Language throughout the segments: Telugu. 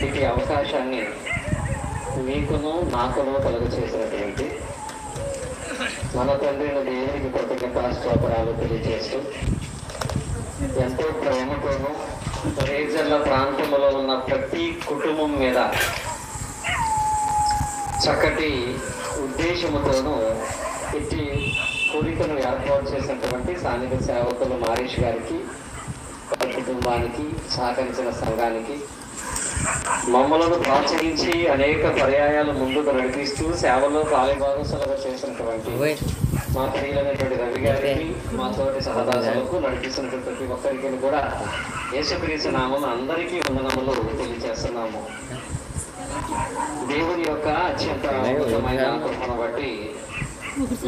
ఇటు అవకాశాన్ని మీకును నాకును కలుగు చేసినటువంటి మన తండ్రిని దేవునికి కృతజ్ఞతాస్తోత్రాలు తెలియజేస్తూ ఎంతో ప్రేమతోనూ రేజర్ల ప్రాంతంలో ఉన్న ప్రతి కుటుంబం మీద చక్కటి ఉద్దేశముతోనూ ఇట్టి కోరికను ఏర్పాటు చేసినటువంటి స్థానిక సేవకులు మారీష్ గారికి, వారి కుటుంబానికి, సహకరించిన సంఘానికి, మమ్మలను ప్రోత్సహించి అనేక పర్యాయాలు ముందుకు నడిపిస్తూ సేవలో పాలిభాగస్సులుగా చేసినటువంటి మా ప్రియులైనటువంటి రవి గారికి, మా తోటి సహదాసులకు నడిపిస్తున్నటువంటి ప్రతి ఒక్కరికి కూడా యేసుక్రీస్తు నామం అందరికీ వందనములు తెలియజేస్తున్నాము. దేవుని యొక్క అత్యంత అద్భుతమైన కృపను బట్టి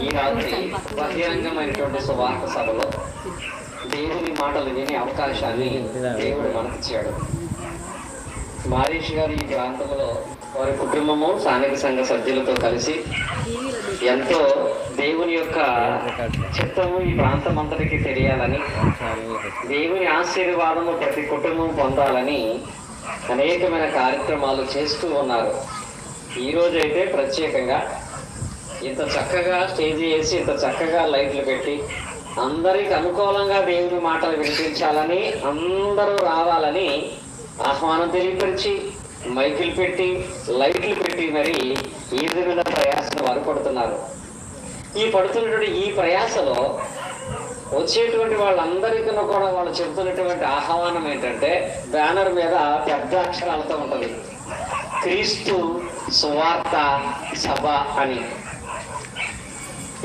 ఈ రాత్రి బహిరంగమైనటువంటి సువార్త సభలో దేవుని మాటలు వినే అవకాశాన్ని దేవుడు మనకిచ్చాడు. మారీష్ గారు ఈ ప్రాంతంలో వారి కుటుంబము, స్థానిక సంఘ సభ్యులతో కలిసి ఎంతో దేవుని యొక్క చిత్తము ఈ ప్రాంతం అంతటికి తెలియాలని, దేవుని ఆశీర్వాదము ప్రతి కుటుంబం పొందాలని అనేకమైన కార్యక్రమాలు చేస్తూ ఉన్నారు. ఈరోజైతే ప్రత్యేకంగా ఇంత చక్కగా స్టేజ్ వేసి, ఇంత చక్కగా లైట్లు పెట్టి అందరికి అనుకూలంగా దేవుని మాటలు వినిపించాలని, అందరూ రావాలని ఆహ్వానం తెలియపరిచి మైకులు పెట్టి లైట్లు పెట్టి మరి ఈ విధంగా ప్రయాసను వారు పడుతున్నారు. ఈ పడుతున్నటువంటి ఈ ప్రయాసలో వచ్చేటువంటి వాళ్ళందరికీ కూడా వాళ్ళు చెబుతున్నటువంటి ఆహ్వానం ఏంటంటే, బ్యానర్ మీద పెద్ద అక్షరాలతో ఉంటుంది, క్రీస్తు సువార్త సభ అని.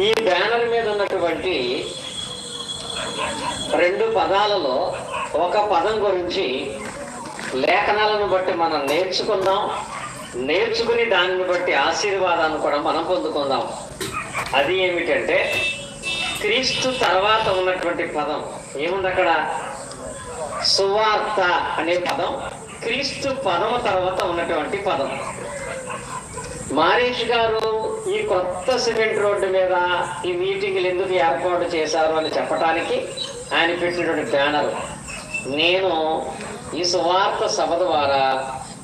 ఈ బ్యానర్ మీద ఉన్నటువంటి 2 పదాలలో ఒక పదం గురించి లేఖనాలను బట్టి మనం నేర్చుకుందాం, నేర్చుకుని దానిని బట్టి ఆశీర్వాదాన్ని కూడా మనం పొందుకుందాం. అది ఏమిటంటే, క్రీస్తు తర్వాత ఉన్నటువంటి పదం ఏముంది అక్కడ? సువార్త అనే పదం క్రీస్తు పదము తర్వాత ఉన్నటువంటి పదం. మారీష్ గారు ఈ కొత్త సిమెంట్ రోడ్డు మీద ఈ మీటింగ్లు ఎందుకు ఏర్పాటు చేశారు అని చెప్పడానికి ఆయన పెట్టినటువంటి బ్యానర్, నేను ఈ సువార్త సభ ద్వారా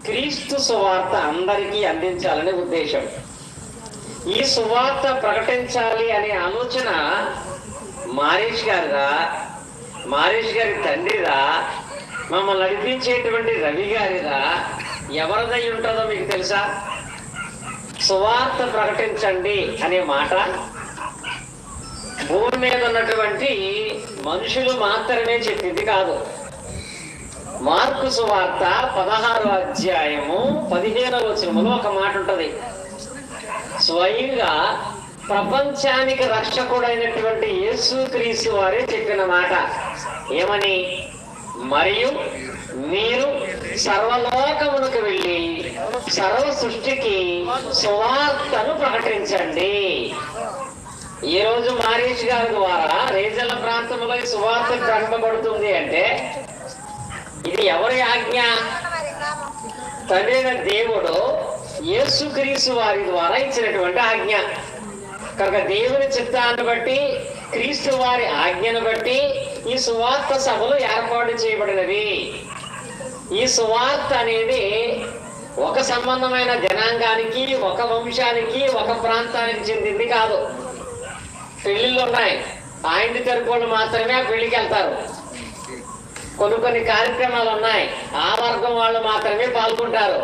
క్రీస్తు సువార్త అందరికీ అందించాలనే ఉద్దేశం. ఈ సువార్త ప్రకటించాలి అనే ఆలోచన మారీష్ గారిదా, మారీష్ గారి తండ్రిదా, మమ్మల్ని నడిపించేటువంటి రవి గారిదా, ఎవరిదై ఉంటుందో మీకు తెలుసా? సువార్త ప్రకటించండి అనే మాట భూమి మీద ఉన్నటువంటి మనుషులు మాత్రమే చెప్పింది కాదు. మార్కు సువార్త 16వ అధ్యాయము 15వ వచనములో ఒక మాట ఉంటది. స్వయంగా ప్రపంచానికి రక్షకుడైనటువంటి యేసుక్రీస్తు వారే చెప్పిన మాట ఏమని? మరియు మీరు సర్వలోకమునకు వెళ్ళి సర్వ సృష్టికి సువార్తను ప్రకటించండి. ఈ రోజు మారీష్ గారి ద్వారా రేజల ప్రాంతంలో ఈ సువార్త ప్రకటింపబడుతుంది అంటే ఇది ఎవరి ఆజ్ఞ? తండ్రి దేవుడు యేసుక్రీస్తు వారి ద్వారా ఇచ్చినటువంటి ఆజ్ఞ. కనుక దేవుని చిత్తాన్ని బట్టి, క్రీస్తు వారి ఆజ్ఞను బట్టి ఈ సువార్త సభలు ఏర్పాటు చేయబడినవి. ఈ సువార్త అనేది ఒక సంబంధమైన జనాంగానికి, ఒక వంశానికి, ఒక ప్రాంతానికి చెందింది కాదు. పెళ్లిళ్ళు ఉన్నాయి, ఆయన తరపులు మాత్రమే ఆ పెళ్లికి వెళ్తారు. కొన్ని కార్యక్రమాలు ఉన్నాయి, ఆ వర్గం వాళ్ళు మాత్రమే పాల్గొంటారు.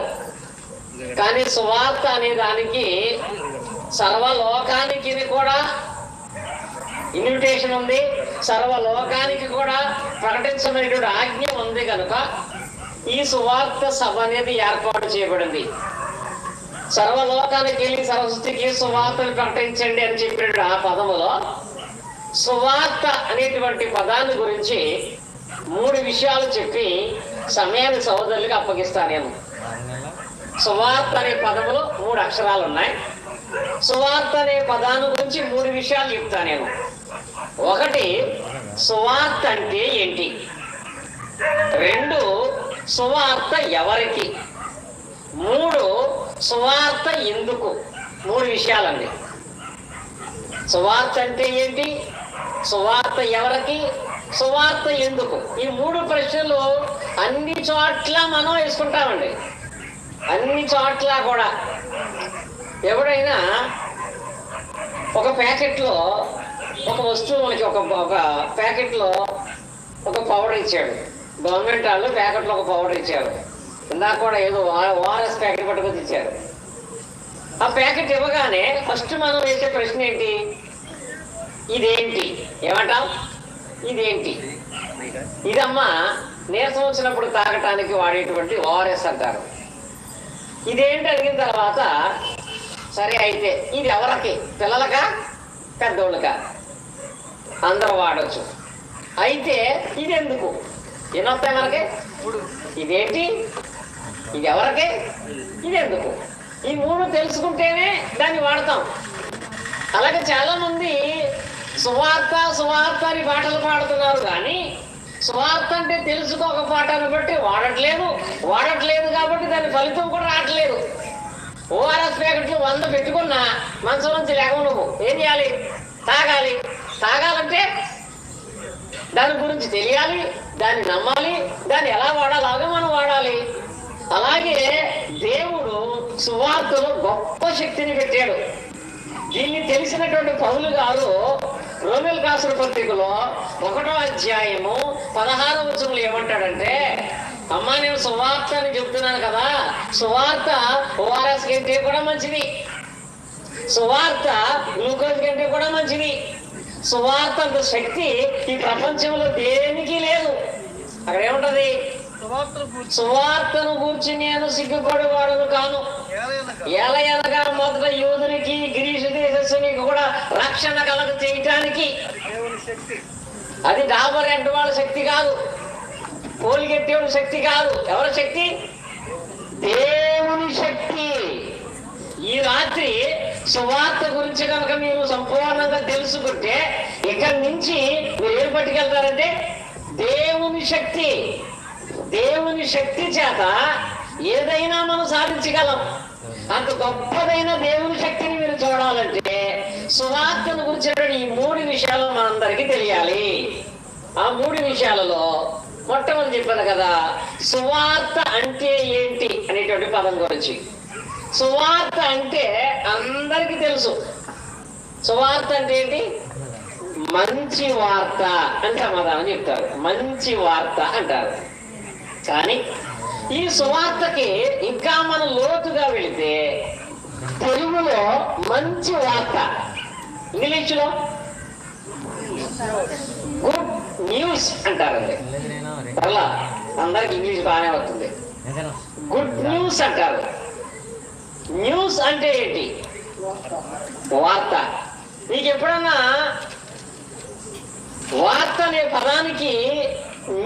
కానీ సువార్త అనే దానికి సర్వలోకానికి కూడా ఇన్విటేషన్ ఉంది, సర్వలోకానికి కూడా ప్రకటించబడినటువంటి ఆజ్ఞ ఉంది. కనుక ఈ సువార్త సభ అనేది ఏర్పాటు చేయబడింది. సర్వలోకానికి వెళ్ళి సరస్వతికి సువార్తను ప్రకటించండి అని చెప్పినటువంటి ఆ పదములో సువార్త అనేటువంటి పదాన్ని గురించి 3 విషయాలు చెప్పి సమయాన్ని సోదరులకు అప్పగిస్తాను నేను. సువార్త అనే పదములో 3 అక్షరాలు ఉన్నాయి. సువార్త అనే పదాన్ని గురించి 3 విషయాలు చెప్తాను నేను. 1, సువార్త అంటే ఏంటి? 2, సువార్త ఎవరికి? 3, సువార్త ఎందుకు? 3 విషయాలండి. సువార్త అంటే ఏంటి, సువార్త ఎవరికి, సువార్త ఎందుకు? ఈ 3 ప్రశ్నలు అన్ని చోట్ల మనం వేసుకుంటామండి. అన్ని చోట్ల కూడా ఎవడైనా ఒక ప్యాకెట్లో ఒక వస్తువు మనకి ఒక ప్యాకెట్లో ఒక పౌడర్ ఇచ్చాడు. గవర్నమెంట్ వాళ్ళు ప్యాకెట్లో ఒక పౌడర్ ఇచ్చారు. ఇందాక కూడా ఏదో ఓఆర్ఎస్ ప్యాకెట్ పట్టుకొని ఇచ్చారు. ఆ ప్యాకెట్ ఇవ్వగానే ఫస్ట్ మనం వేసే ప్రశ్న ఏంటి? ఇదేంటి? ఏమంటాం? ఇదేంటి? ఇదమ్మా నీరసం వచ్చినప్పుడు తాగటానికి వాడేటువంటి ఓఆర్ఎస్ అంటారు. ఇదేంటి అడిగిన తర్వాత సరే అయితే ఇది ఎవరికి? పిల్లలకా పెద్దోళ్ళకా? అందరూ వాడచ్చు. అయితే ఇది ఎందుకు? ఎన్ని వస్తాయి మనకి? ఇదేంటి? ఇది ఎవరికి? ఇది ఎందుకు? ఈ మూడు తెలుసుకుంటేనే దాన్ని వాడతాం. అలాగే చాలా మంది సువార్త సువార్త అని పాటలు పాడుతున్నారు, కానీ సువార్త అంటే తెలుసుకోక పాటను బట్టి వాడట్లేదు కాబట్టి దాని ఫలితం కూడా రావట్లేదు. ఓఆర్ఎస్ ప్యాకెట్లు 100 పెట్టుకున్నా మనసు నుంచి లేక నువ్వు ఏం చేయాలి? తాగాలంటే దాని గురించి తెలియాలి, దాన్ని నమ్మాలి, దాన్ని ఎలా వాడాలో మనం వాడాలి. అలాగే దేవుడు సువార్తలో గొప్ప శక్తిని పెట్టాడు. దీన్ని తెలిసినటువంటి పౌలు గారు రోమేలు రాసిన పత్రికలో 1వ అధ్యాయము 16వ వచనంలో ఏమంటాడంటే, అమ్మా నేను సువార్త అని చెప్తున్నాను కదా, సువార్త ఓఆర్ఎస్ కంటే కూడా మంచిది, సువార్త గ్లూకోజ్ కంటే కూడా మంచిది, సువార్త అంత శక్తి ఈ ప్రపంచంలో దేనికి లేదు. అక్కడ ఏముంటది? సువార్తను గూర్చి నేను సిగ్గుపడేవాడును కాను, ఏలయనగా మొదట యూదునికి గ్రీసు దేశస్తునికి కూడా రక్షణ కలగ చేయటానికి. అది డాబర్ ఎంట వాళ్ళ శక్తి కాదు, కోలిగెట్టేవాడి శక్తి కాదు. ఎవరి శక్తి? దేవుని శక్తి. ఈ రాత్రి సువార్త గురించి కనుక మీరు సంపూర్ణంగా తెలుసుకుంటే ఇక్కడి నుంచి మీరు ఏం పట్టుకెళ్తారంటే దేవుని శక్తి. దేవుని శక్తి చేత ఏదైనా మనం సాధించగలం. అంత గొప్పదైన దేవుని శక్తిని మీరు చూడాలంటే సువార్తను గురించిన ఈ 3 విషయాలు మనందరికీ తెలియాలి. ఆ 3 విషయాలలో మొట్టమొదటి చెప్పాను కదా, సువార్త అంటే ఏంటి అనేటువంటి పదం గురించి. సువార్త అంటే అందరికీ తెలుసు. సువార్త అంటే ఏంటి? మంచి వార్త అని సమాధానం చెప్తారు. మంచి వార్త అంటారు. కానీ ఈ సువార్తకి ఇంకా మనం లోతుగా వెళితే తెలుగులో మంచి వార్త, ఇంగ్లీష్లో గుడ్ న్యూస్ అంటారండి. అలా అందరికి ఇంగ్లీష్ బాగానే అవుతుంది. గుడ్ న్యూస్ అంటారు. న్యూస్ అంటే ఏంటి? వార్త. నీకు ఎప్పుడన్నా వార్త అనే పదానికి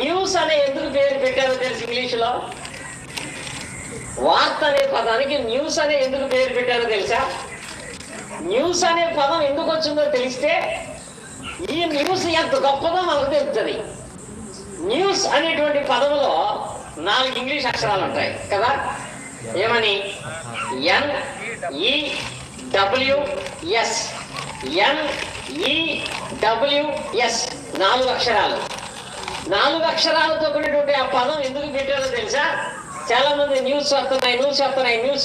న్యూస్ అనే ఎందుకు పేరు పెట్టారో తెలుసు? ఇంగ్లీషులో వార్త అనే పదానికి న్యూస్ అనే ఎందుకు పేరు పెట్టారో తెలుసా? న్యూస్ అనే పదం ఎందుకు వచ్చిందో తెలిస్తే ఈ న్యూస్ ఎంత గొప్పదో మనకు తెలుస్తుంది. న్యూస్ అనేటువంటి పదంలో 4 ఇంగ్లీష్ అక్షరాలు ఉంటాయి కదా. ఏమని? NEWS. NEWS 4 అక్షరాలు. 4 అక్షరాలతో కూడినటువంటి ఆ పదం ఎందుకు పెట్టారో తెలుసా? చాలా మంది న్యూస్ వస్తున్నాయి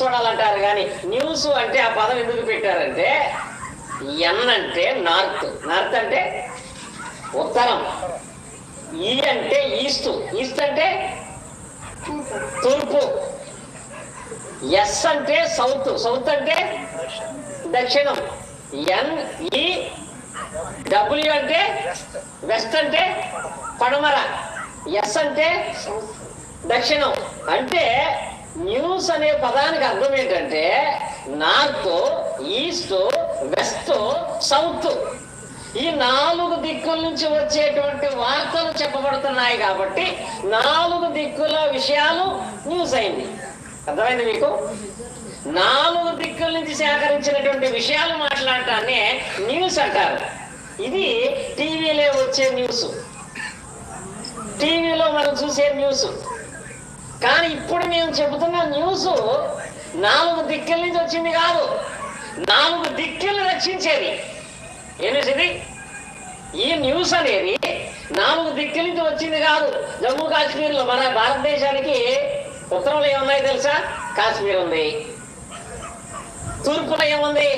చూడాలంటారు, కానీ న్యూస్ అంటే ఆ పదం ఎందుకు పెట్టారంటే N అంటే నార్త్ అంటే ఉత్తరం, E అంటే ఈస్ట్ అంటే తూర్పు, S అంటే సౌత్ అంటే దక్షిణం, NEW అంటే వెస్ట్ అంటే పడమర, S అంటే దక్షిణం. అంటే న్యూస్ అనే పదానికి అర్థం ఏంటంటే నార్త్, ఈస్ట్, వెస్ట్, సౌత్. ఈ 4 దిక్కుల నుంచి వచ్చేటువంటి వార్తలు చెప్పబడుతున్నాయి కాబట్టి 4 దిక్కుల విషయాలు న్యూస్ అయింది. అర్థమైంది మీకు? 4 దిక్కుల నుంచి సేకరించినటువంటి విషయాలు మాట్లాడటాన్ని న్యూస్ అంటారు. ఇది టీవీలో వచ్చే న్యూస్, టీవీలో మనం చూసే న్యూస్. కానీ ఇప్పుడు మేము చెబుతున్న న్యూస్ 4 దిక్కుల నుంచి వచ్చింది కాదు, 4 దిక్కులు రక్షించేది. ఏంటది? ఈ న్యూస్ అనేది 4 దిక్కుల నుంచి వచ్చింది కాదు. జమ్మూ కాశ్మీర్లో మన భారతదేశానికి ఉత్తరంలో ఏమున్నాయి తెలుసా? కాశ్మీర్ ఉంది. తూర్పులో ఏముంది?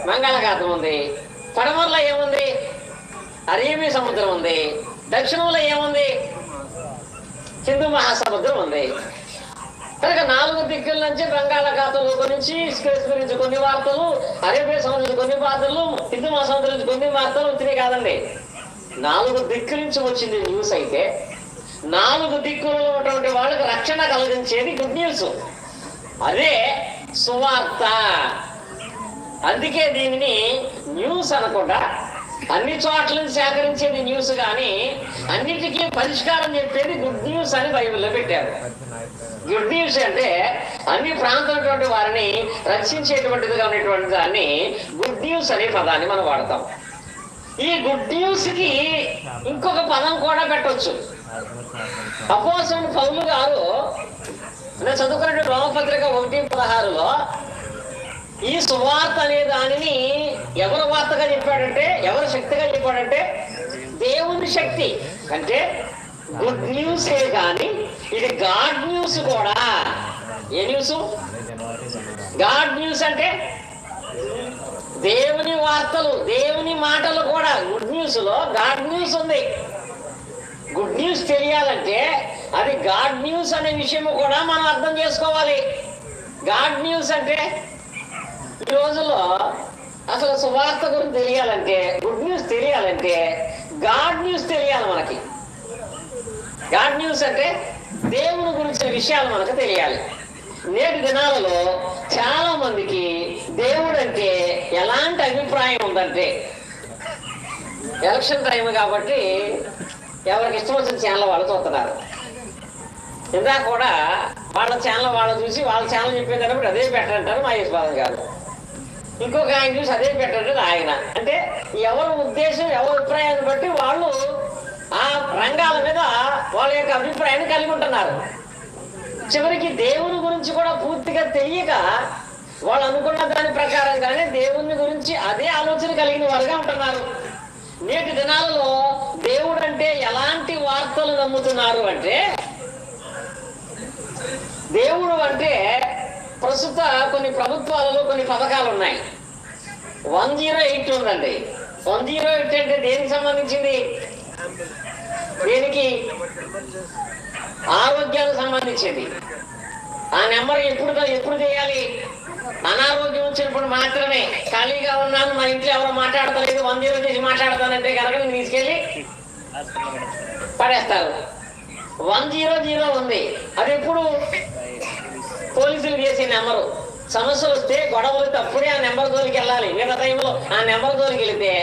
బంగాళాఖాతం ఉంది. పడమరలో ఏముంది? అరేబియా సముద్రం ఉంది. దక్షిణంలో ఏముంది? హిందూ మహాసముద్రం ఉంది. కనుక 4 దిక్కుల నుంచి బంగాళాఖాతంలో గురించి, స్పేస్ గురించి కొన్ని వార్తలు, అరేబియా సముద్రం కొన్ని వార్తలు, హిందూ మహాసముద్రం నుంచి కొన్ని వార్తలు వచ్చినాయి కాదండి. 4 దిక్కుల నుంచి వచ్చింది న్యూస్. అయితే 4 దిక్కులలో ఉన్నటువంటి వాళ్ళకి రక్షణ కలిగించేది గుడ్ న్యూస్. అదే సువార్త. అందుకే దీనిని న్యూస్ అనకుండా అన్ని చోట్ల నుంచి సేకరించేది న్యూస్, కానీ అన్నిటికీ పరిష్కారం చెప్పేది గుడ్ న్యూస్ అని బైబిల్లో పెట్టారు. గుడ్ న్యూస్ అంటే అన్ని ప్రాంతాలటువంటి వారిని రక్షించేటువంటిదిగా ఉన్నటువంటి దాన్ని గుడ్ న్యూస్ అనే పదాన్ని మనం వాడతాం. ఈ గుడ్ న్యూస్ కి ఇంకొక పదం కూడా పెట్టవచ్చు. అపోస్తలుడు పౌలు గారు చదువుకున్న రోమపత్రిక 1:16లో ఈ సువార్త అనే దానిని ఎవరు వార్తగా చెప్పాడంటే, ఎవరు శక్తిగా చెప్పాడంటే దేవుని శక్తి. అంటే గుడ్ న్యూసే కానీ ఇది గాడ్ న్యూస్ కూడా. ఏ న్యూస్? గాడ్ న్యూస్ అంటే దేవుని వార్తలు, దేవుని మాటలు కూడా. గుడ్ న్యూస్ లో గాడ్ న్యూస్ ఉంది. గుడ్ న్యూస్ తెలియాలంటే అది గాడ్ న్యూస్ అనే విషయం కూడా మనం అర్థం చేసుకోవాలి. గాడ్ న్యూస్ అంటే ఈ రోజుల్లో అసలు సువార్త గురించి తెలియాలంటే, గుడ్ న్యూస్ తెలియాలంటే గాడ్ న్యూస్ తెలియాలి మనకి. గాడ్ న్యూస్ అంటే దేవుని గురించిన విషయాలు మనకు తెలియాలి. నేటి దినాలలో చాలా మందికి దేవుడు అంటే ఎలాంటి అభిప్రాయం ఉందంటే, ఎలక్షన్ టైం కాబట్టి ఎవరికి ఇష్టం వచ్చిన ఛానల్ వాళ్ళు చూస్తున్నారు. ఇందాక కూడా వాళ్ళ ఛానల్ వాళ్ళు చూసి వాళ్ళ ఛానల్ చెప్పేటప్పుడు అదే పెట్టంటారు మహేష్ బాబు గారు. ఇంకొక ఆయన చూసి అదే పెట్టంటారు ఆయన. అంటే ఎవరి ఉద్దేశం, ఎవరి అభిప్రాయాన్ని బట్టి వాళ్ళు ఆ రంగాల మీద వాళ్ళ యొక్క అభిప్రాయాన్ని కలిగి ఉంటున్నారు. చివరికి దేవుని గురించి కూడా పూర్తిగా తెలియక వాళ్ళు అనుకున్న దాని ప్రకారంగానే దేవుని గురించి అదే ఆలోచన కలిగిన వారుగా ఉంటున్నారు. నేటి దినాలలో దేవుడు అంటే ఎలాంటి వార్తలు నమ్ముతున్నారు అంటే, దేవుడు అంటే ప్రస్తుత కొన్ని ప్రభుత్వాలలో కొన్ని పథకాలు ఉన్నాయి. 108 ఉందండి. 108 అంటే దేనికి సంబంధించింది? దేనికి? ఆరోగ్యానికి సంబంధించింది. ఆ నెంబర్ ఎప్పుడు చేయాలి? అనారోగ్యం వచ్చినప్పుడు మాత్రమే. ఖాళీగా ఉన్నాను, మా ఇంట్లో ఎవరో మాట్లాడతలేదు, 108 చేసి మాట్లాడతానంటే కనుక నేను తీసుకెళ్ళి పడేస్తారు. 100 ఉంది. అది ఎప్పుడు? పోలీసులు చేసే నెంబరు. సమస్యలు వస్తే, గొడవలు వస్తే అప్పుడే ఆ నెంబర్ జోలికి వెళ్ళాలి. మిగతా టైంలో ఆ నెంబర్ జోలికి వెళితే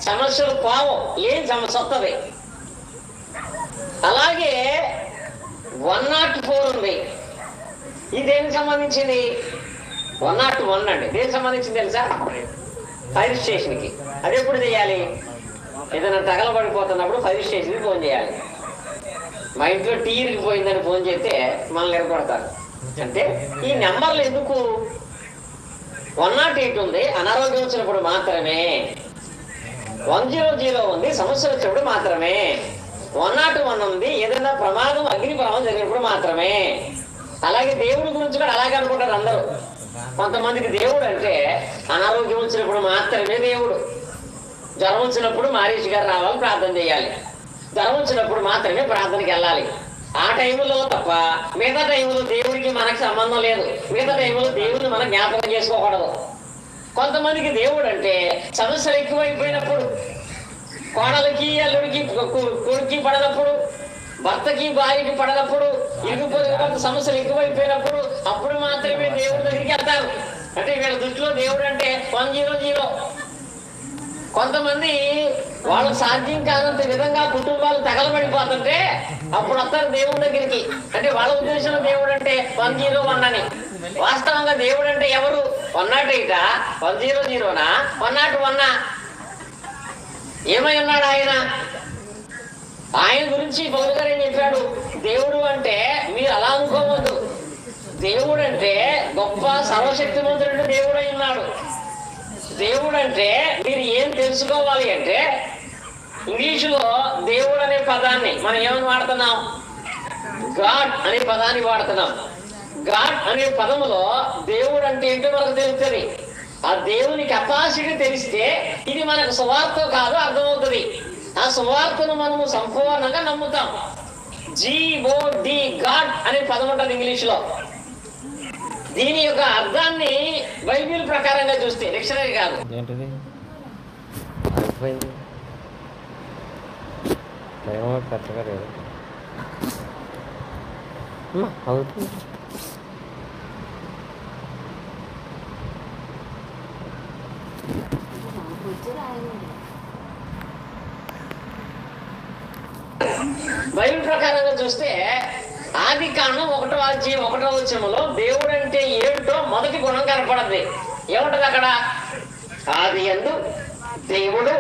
సమస్యలు పోవు, లేని సమస్య వస్తుంది. అలాగే 104 ఉంది. ఇది దేనికి సంబంధించింది? 101 అండి. దేనికి సంబంధించింది తెలుసా? ఫైర్ స్టేషన్కి. అది ఎప్పుడు చేయాలి? ఏదైనా తగలబడిపోతున్నప్పుడు ఫైర్ స్టేషన్కి ఫోన్ చేయాలి. మా ఇంట్లో టీ ఇరిగిపోయిందని ఫోన్ చేస్తే మనల్ని ఎరగొడతారు. అంటే ఈ నెంబర్లు ఎందుకు? 108 ఉంది, అనారోగ్యం వచ్చినప్పుడు మాత్రమే. 100 ఉంది, సమస్యలు వచ్చినప్పుడు మాత్రమే. 101 ఉంది, ఏదైనా ప్రమాదం, అగ్ని ప్రమాదం జరిగినప్పుడు మాత్రమే. అలాగే దేవుడి గురించి కూడా అలాగే అనుకుంటారు అందరూ. కొంతమందికి దేవుడు అంటే అనారోగ్యం వచ్చినప్పుడు మాత్రమే దేవుడు. జ్వరం వచ్చినప్పుడు మహేష్ గారు రావాలి, ప్రార్థన చేయాలి. జ్వరం వచ్చినప్పుడు మాత్రమే ప్రార్థనకి వెళ్ళాలి. ఆ టైంలో తప్ప మిగతా టైంలో దేవుడికి మనకు సంబంధం లేదు. మిగతా టైంలో దేవుడిని మనం జ్ఞాపకం చేసుకోకూడదు. కొంతమందికి దేవుడు అంటే సమస్యలు ఎక్కువైపోయినప్పుడు, కోడలికి అల్లుడికి కొడుక్కి పడనప్పుడు, భర్తకి భార్యకి పడనప్పుడు, ఇరుగు సమస్యలు ఎక్కువైపోయినప్పుడు అప్పుడు మాత్రమే దేవుడి దగ్గరికి వెళ్తారు. అంటే వీళ్ళ దృష్టిలో దేవుడు అంటే 100. కొంతమంది వాళ్ళకు సాధ్యం కానంత విధంగా కుటుంబాలు తగలబడిపోతుంటే అప్పుడు వస్తారు దేవుడి దగ్గరికి. అంటే వాళ్ళ ఉద్దేశంలో దేవుడు అంటే 101 అని. వాస్తవంగా దేవుడు అంటే ఎవరు? 108, 100, 101. ఏమై ఉన్నాడు ఆయన? ఆయన గురించి పౌలు గారు ఏం చెప్పాడు? దేవుడు అంటే మీరు అలా అనుకోవద్దు. దేవుడు అంటే గొప్ప సర్వశక్తిమంతుడు దేవుడు అయి ఉన్నాడు. దేవుడు అంటే మీరు ఏం తెలుసుకోవాలి అంటే, ఇంగ్లీషులో దేవుడు అనే పదాన్ని మనం ఏమని వాడుతున్నాం? గాడ్ అనే పదాన్ని వాడుతున్నాం. గాడ్ అనే పదములో దేవుడు అంటే ఏంటో మనకు తెలుస్తుంది. ఆ దేవుని కెపాసిటీ తెలిస్తే ఇది మనకు సువార్త కాదు అర్థమవుతుంది. ఆ సువార్తను మనము సంపూర్ణంగా నమ్ముతాం. GOD గాడ్ అనే పదం ఉంటుంది ఇంగ్లీష్లో. దీని యొక్క అర్థాన్ని బైబిల్ ప్రకారంగా చూస్తే, డిక్షనరీ కాదు. బైబిల్ ప్రకారంగా చూస్తే ఆది కాండం 1వ వచనంలో దేవుడు అంటే ఏమిటో మొదటి గుణం కనపడద్ది. ఏముంటది అక్కడ? ఆది యందు దేవుడు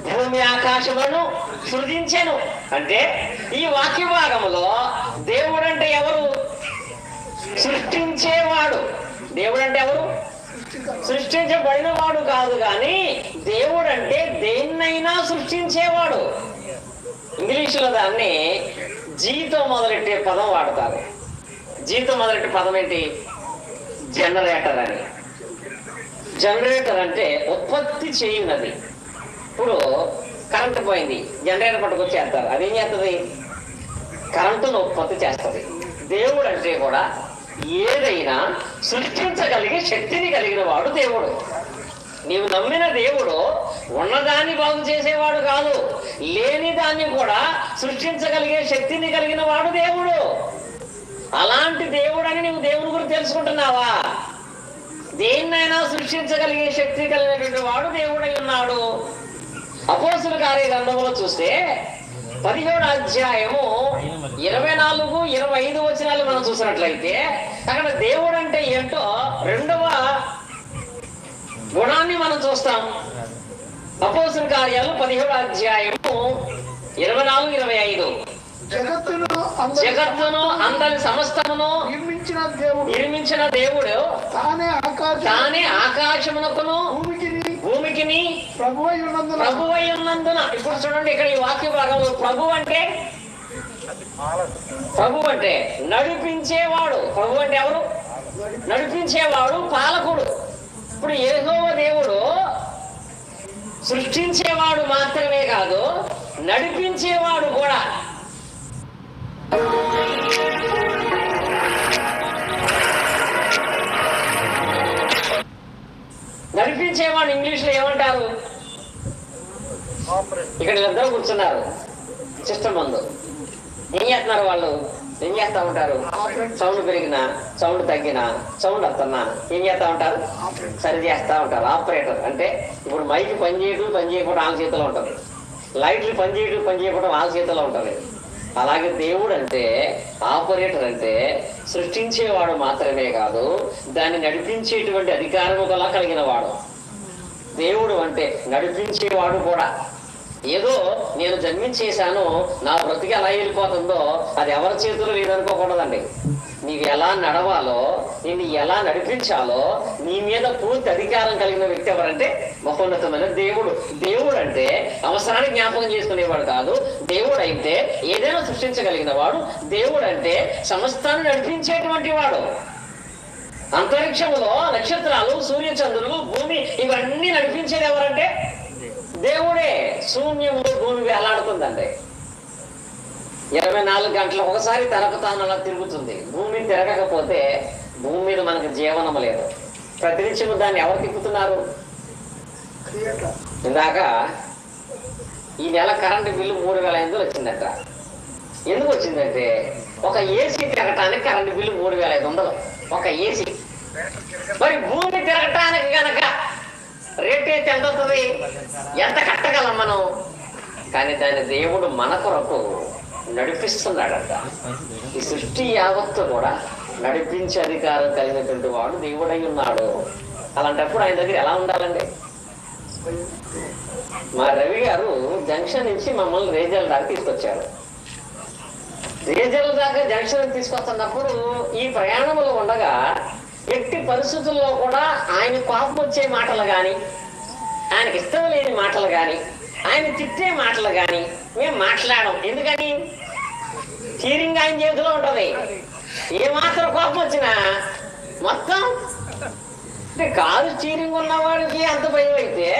భూమి ఆకాశములను సృజించెను. అంటే ఈ వాక్య భాగంలో దేవుడు అంటే ఎవరు? సృష్టించేవాడు. దేవుడు అంటే ఎవరు? సృష్టించబడిన వాడు కాదు, కానీ దేవుడు అంటే దేన్నైనా సృష్టించేవాడు. ఇంగ్లీషులో దాన్ని జీతో మొదలెట్టే పదం వాడతారు. జీతో మొదలెట్టే పదం ఏంటి? జనరేటర్ అని. జనరేటర్ అంటే ఉత్పత్తి చేయున్నది. ఇప్పుడు కరెంటు పోయింది, జనరేటర్ పట్టుకొచ్చేస్తారు. అదేం చేస్తుంది? కరెంటును ఉత్పత్తి చేస్తుంది. దేవుడు అంటే కూడా ఏదైనా సృష్టించగలిగే శక్తిని కలిగిన వాడు దేవుడు. నీవు నమ్మిన దేవుడు ఉన్నదాన్ని బాగు చేసేవాడు కాదు, లేని దాన్ని కూడా సృష్టించగలిగే శక్తిని కలిగిన వాడు దేవుడు. అలాంటి దేవుడు అని నువ్వు దేవుని గురించి తెలుసుకుంటున్నావా? దేన్నైనా సృష్టించగలిగే శక్తి కలిగినటువంటి వాడు దేవుడై ఉన్నాడు. అపోస్తుల కార్య గ్రంథంలో చూస్తే 17వ అధ్యాయము 24, 25 వచనాలు మనం చూసినట్లయితే అక్కడ దేవుడు అంటే ఏంటో రెండవ గుణాన్ని మనం చూస్తాం. అపోస్తుల కార్యాలు 17వ అధ్యాయము 24, 25. జగత్తును అందరి సమస్తమును నిర్మించిన దేవుడు తానే ఆకాశమునకును భూమికిని ప్రభువై ఉన్నందున. ఇప్పుడు చూడండి, ఇక్కడ ఈ వాక్య భాగంలో ప్రభు అంటే నడిపించేవాడు. ప్రభు అంటే ఎవరు? నడిపించేవాడు, పాలకుడు. ఇప్పుడు యెహోవా దేవుడు సృష్టించేవాడు మాత్రమే కాదు, నడిపించేవాడు కూడా. నడిపించేవాడు ఇంగ్లీష్లో ఏమంటారు? ఇక్కడ వీళ్ళందరూ కూర్చున్నారు సిస్టమ్ ముందు. ఏం చేస్తున్నారు వాళ్ళు? ఏం చేస్తా ఉంటారు? సౌండ్ పెరిగినా, సౌండ్ తగ్గినా, సౌండ్ వస్తున్నా ఏం చేస్తా ఉంటారు? సరి చేస్తా ఉంటారు. ఆపరేటర్ అంటే ఇప్పుడు మైక్ పని చేయకపోవడం వాళ్ళ చేతిలో ఉంటుంది, లైట్లు పని చేయకపోవడం వాళ్ళ చేతిలో ఉంటుంది. అలాగే దేవుడు అంటే, ఆపరేటర్ అంటే సృష్టించేవాడు మాత్రమే కాదు, దాన్ని నడిపించేటువంటి అధికారము గల కలిగిన వాడు. దేవుడు అంటే నడిపించేవాడు కూడా. ఏదో నేను జన్మించేశాను, నా బ్రతికి ఎలా వెళ్ళిపోతుందో అది ఎవరి చేతుల్లో లేదనుకోకూడదండి. నీవు ఎలా నడవాలో, నిన్ను ఎలా నడిపించాలో నీ మీద పూర్తి అధికారం కలిగిన వ్యక్తి ఎవరంటే మహోన్నతమైన దేవుడు. దేవుడు అంటే అవసరాన్ని జ్ఞాపకం చేసుకునేవాడు కాదు, దేవుడు అయితే ఏదైనా సృష్టించగలిగిన వాడు. దేవుడు అంటే సమస్తాన్ని నడిపించేటువంటి వాడు. అంతరిక్షంలో నక్షత్రాలు, సూర్యచంద్రులు, భూమి ఇవన్నీ నడిపించేది ఎవరంటే దేవుడే. శూన్యంలో భూమి వేలాడుతుందండి. 24 గంటలు ఒకసారి తనకు తాను అలా తిరుగుతుంది. భూమి తిరగకపోతే భూమి మీద మనకు జీవనం లేదు. ప్రతినిత్యము దాన్ని ఎవరు తిప్పుతున్నారు? ఇందాక ఈ నెల కరెంటు బిల్లు 3,500 వచ్చిందట. ఎందుకు వచ్చిందంటే ఒక ఏసీ తిరగటానికి కరెంటు బిల్లు 3,500 ఒక ఏసీ. మరి భూమి తిరగటానికి కనుక రేట్ అయితే ఎంత అవుతుంది? ఎంత కట్టగలం మనం? కానీ దాని దేవుడు మన కొరకు నడిపిస్తున్నాడట. ఈ సృష్టి యావత్తు కూడా నడిపించే అధికారం కలిగినటువంటి వాడు దేవుడై ఉన్నాడు. అలాంటప్పుడు ఆయన దగ్గర ఎలా ఉండాలండి? మా రవి గారు జంక్షన్ నుంచి మమ్మల్ని రేజల్ దాకా తీసుకొచ్చారు. రేజల్ దాకా జంక్షన్ తీసుకొస్తున్నప్పుడు ఈ ప్రయాణంలో ఉండగా ఎట్టి పరిస్థితుల్లో కూడా ఆయన కోపం వచ్చే మాటలు కానీ, ఆయనకి ఇష్టం లేని మాటలు కానీ, ఆయన తిట్టే మాటలు కానీ మేము మాట్లాడం. ఎందుకని? స్టీరింగ్ ఆయన చేతిలో ఉంటది. ఏమాత్రం కోపం వచ్చినా మొత్తం కారు స్టీరింగ్ ఉన్నవాడికి ఎంత భయం అయితే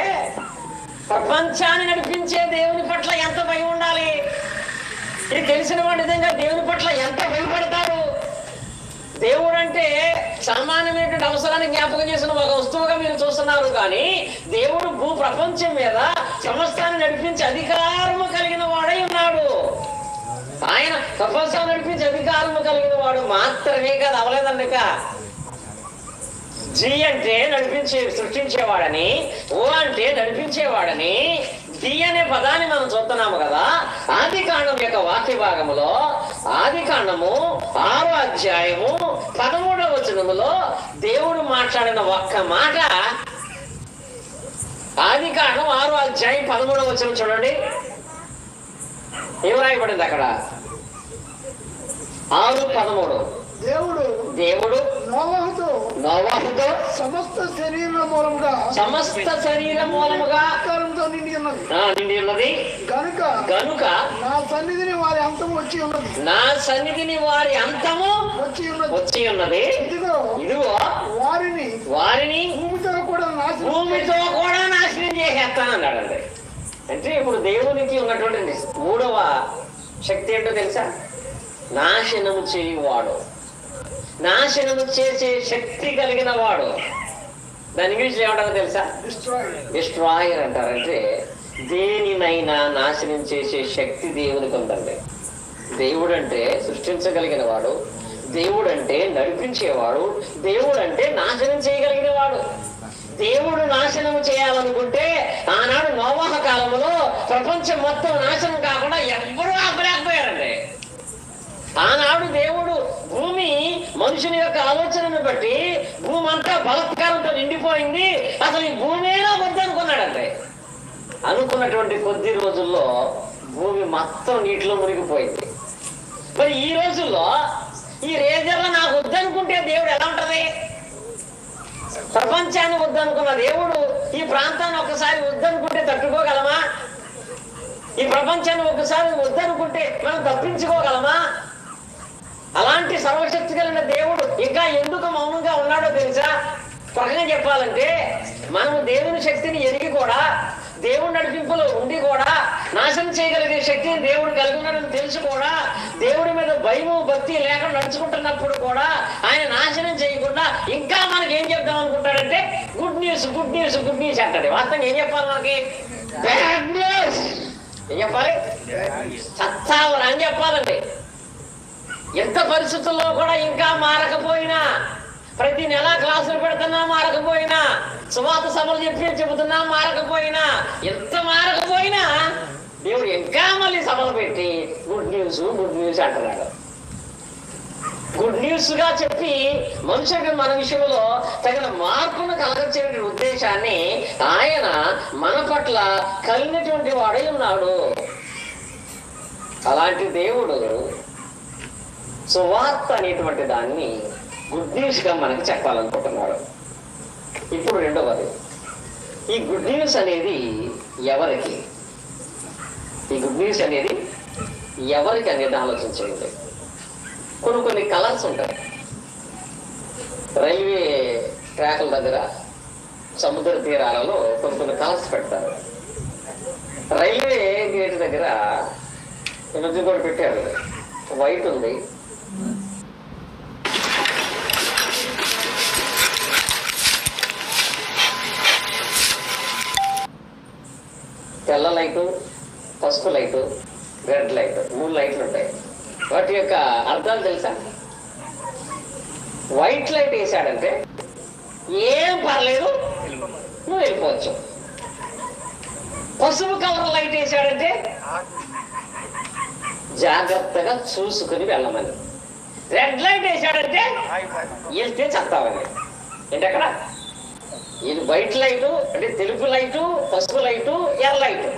ప్రపంచాన్ని నడిపించే దేవుని పట్ల ఎంత భయం ఉండాలి. ఇది తెలిసిన వాడి విధంగా దేవుని పట్ల ఎంత భయపడతారు. దేవుడు అంటే సామాన్యమైనటువంటి అవసరాన్ని జ్ఞాపకం చేసిన ఒక వస్తువుగా మీరు చూస్తున్నారు. కానీ దేవుడు భూ ప్రపంచం మీద సమస్తాన్ని నడిపించే అధికారము కలిగిన వాడై ఉన్నాడు. ఆయన ప్రపంచాన్ని నడిపించే అధికారము కలిగిన వాడు మాత్రమే కాదు, అవలేదండి. జీ అంటే సృష్టించేవాడని, ఓ అంటే నడిపించేవాడని, డి అనే పదాన్ని మనం చూస్తున్నాము కదా. ఆది కాండం యొక్క వాక్య భాగములో ఆది కాండము 6వ అధ్యాయము 13వ వచనములో దేవుడు మాట్లాడిన ఒక్క మాట. ఆది కాండం 6వ అధ్యాయం 13వ వచనం చూడండి. ఏం రాయబడింది అక్కడ? 6:13. దేవుడు నోవహుతో సమస్త శరీరం మూలముగా నిండి ఉన్నది గనుక నా సన్నిధిని వారి అంతము వచ్చి ఉన్నది. ఇదిగో వారిని భూమితో కూడా నాశనం చేసేస్తానన్నాడండి. అంటే ఇప్పుడు దేవునికి ఉన్నటువంటి 3వ శక్తి ఏంటో తెలుసా? నాశనము చేయువాడు, నాశనము చేసే శక్తి కలిగిన వాడు. దాని ఇంగ్లీష్లో ఏమంటారో తెలుసా? డిస్ట్రాయర్ అంటారంటే దేనినైనా నాశనం చేసే శక్తి దేవునికి ఉందండి. దేవుడు అంటే సృష్టించగలిగిన వాడు, దేవుడు అంటే నడిపించేవాడు, దేవుడు అంటే నాశనం చేయగలిగిన వాడు. దేవుడు నాశనం చేయాలనుకుంటే ఆనాడు నోవహ కాలంలో ప్రపంచం మొత్తం నాశనం కాకుండా ఎవ్వరూ ఆపలేకపోయారండి. ఆనాడు దేవుడు భూమి మనుషుని యొక్క ఆలోచనను బట్టి భూమి అంతా బలత్కారంతో నిండిపోయింది, అసలు ఈ భూమిలో వద్దనుకున్నాడంటే. అనుకున్నటువంటి కొద్ది రోజుల్లో భూమి మొత్తం నీటిలో మునిగిపోయింది. మరి ఈ రోజుల్లో ఈ రేజర్లో నాకు వద్దనుకుంటే దేవుడు ఎలా ఉంటది? ప్రపంచాన్ని వద్దనుకున్న దేవుడు ఈ ప్రాంతాన్ని ఒక్కసారి వద్దనుకుంటే తట్టుకోగలమా? ఈ ప్రపంచాన్ని ఒక్కసారి వద్దనుకుంటే మనం తప్పించుకోగలమా? అలాంటి సర్వశక్తి కలిగిన దేవుడు ఇంకా ఎందుకు మౌనంగా ఉన్నాడో తెలుసా? ప్రకటన చెప్పాలంటే మనము దేవుని శక్తిని ఎరిగి కూడా, దేవుడి నడిపింపులో ఉండి కూడా, నాశనం చేయగలిగే శక్తిని దేవుడు కలిగి ఉన్నాడని తెలిసి కూడా, దేవుడి మీద భయము భక్తి లేకుండా నడుచుకుంటున్నప్పుడు కూడా ఆయన నాశనం చేయకుండా ఇంకా మనకి ఏం చెప్దాం అనుకుంటాడంటే good news good news good news అంటాడు. వాస్తవంగా ఏం చెప్పాలి? మనకి బ్యాడ్ న్యూస్. ఏం చెప్పాలి? సత్తావరా అని చెప్పాలండి. ఎంత పరిస్థితుల్లో కూడా ఇంకా మారకపోయినా, ప్రతి నెల క్లాసులు పెడుతున్నా మారకపోయినా, సువార్త సభలు చెబుతున్నా మారకపోయినా, ఎంత మారకపోయినా దేవుడు ఇంకా మళ్ళీ సభలు పెట్టి గుడ్ న్యూస్ అంటున్నాడు. గుడ్ న్యూస్ గా చెప్పి మనుషులకు మన విషయంలో తగిన మార్పును కలగచ్చే ఉద్దేశాన్ని ఆయన మన పట్ల కలిగినటువంటి వాడై ఉన్నాడు. అలాంటి దేవుడు సువార్త అనేటువంటి దాన్ని గుడ్ న్యూస్ గా మనకి చెప్పాలనుకుంటున్నాడు. ఇప్పుడు రెండవది, ఈ గుడ్ న్యూస్ అనేది ఎవరికి? ఈ గుడ్ న్యూస్ అనేది ఎవరికి అనేది ఆలోచించండి. కొన్ని కలర్స్ ఉంటాయి. రైల్వే ట్రాకుల దగ్గర, సముద్ర తీరాలలో కొన్ని కలర్స్ పెడతారు. రైల్వే గేట్ దగ్గర ఈ మధ్య కూడా పెట్టారు. వైట్ ఉంది, తెల్ల లైటు, పసుపు లైటు, రెడ్ లైట్, 3 లైట్లు ఉంటాయి. వాటి యొక్క అర్థాలు తెలుసా? వైట్ లైట్ వేసాడంటే ఏం పర్లేదు, నువ్వు వెళ్ళిపోవచ్చు. పసుపు కలర్ లైట్ వేసాడంటే జాగ్రత్తగా చూసుకుని వెళ్ళమని. రెడ్ లైట్ వేసాడంటే వెళ్తే చస్తావని. ఏంటక్కడ ఇది వైట్ లైటు అంటే తెలుపు లైటు, పసుపు లైటు, ఎర్ర లైటు.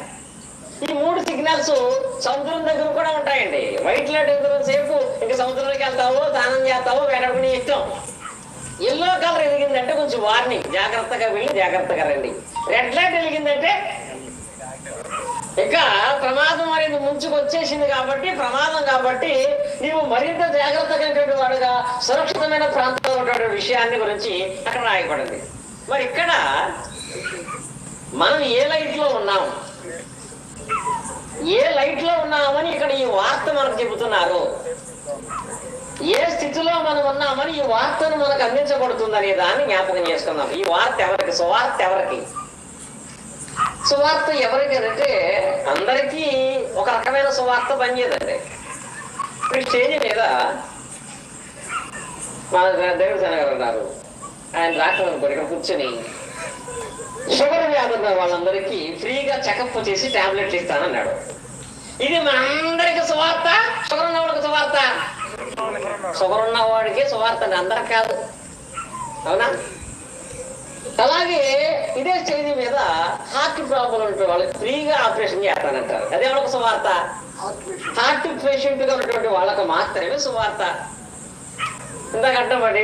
ఈ 3 సిగ్నల్స్ సముద్రం దగ్గర కూడా ఉంటాయండి. వైట్ లైట్ ఎంతసేపు ఇంకా సముద్రంలోకి వెళ్తావు, స్నానం చేస్తావు, వేటాడుకుని ఇష్టం. ఎల్లో కలర్ వెలిగిందంటే కొంచెం వార్నింగ్, జాగ్రత్తగా వెళ్ళి జాగ్రత్తగా రండి. రెడ్ లైట్ వెలిగిందంటే ఇక ప్రమాదం అనేది ముంచుకు వచ్చేసింది కాబట్టి, ప్రమాదం కాబట్టి నీవు మరింత జాగ్రత్తగా వాడుగా సురక్షితమైన ప్రాంతంలో ఉన్నటువంటి విషయాన్ని గురించి అక్కడ రాయబడింది. మరి ఇక్కడ మనం ఏ లైట్ లో ఉన్నాం, ఏ లైట్ లో ఉన్నామని ఇక్కడ ఈ వార్త మనకు చెబుతున్నారు. ఏ స్థితిలో మనం ఉన్నామని ఈ వార్తను మనకు అందించబడుతుందనే దాన్ని జ్ఞాపకం చేసుకుందాం. ఈ వార్త ఎవరికి? సువార్త ఎవరికి? సువార్త ఎవరికి అంటే అందరికీ ఒక రకమైన సువార్త పనిచేయదండి. ఇప్పుడు స్టేజ్ మీద మా దేవుడు గారు ఉన్నారు, ఆయన రాకమనుకోండి ఇక్కడ కూర్చొని షుగర్ వ్యాధి ఉన్న వాళ్ళందరికీ ఫ్రీగా చెకప్ చేసి టాబ్లెట్లు ఇస్తానన్నాడు. ఇది మనందరికీ సువార్త, షుగర్ ఉన్న వాడికి సువార్త. షుగర్ ఉన్న వాడికి సువార్త అందరికి కాదు, అవునా? అలాగే ఇదే స్టేజ్ మీద హార్ట్ ప్రాబ్లం ఉంటే వాళ్ళకి ఫ్రీగా ఆపరేషన్ చేస్తానంటారు. అదే వాళ్ళకి సువార్త. హార్ట్ పేషెంట్ గా ఉన్నటువంటి వాళ్ళకు మాత్రమే సువార్త. ఇంతకంటే మరి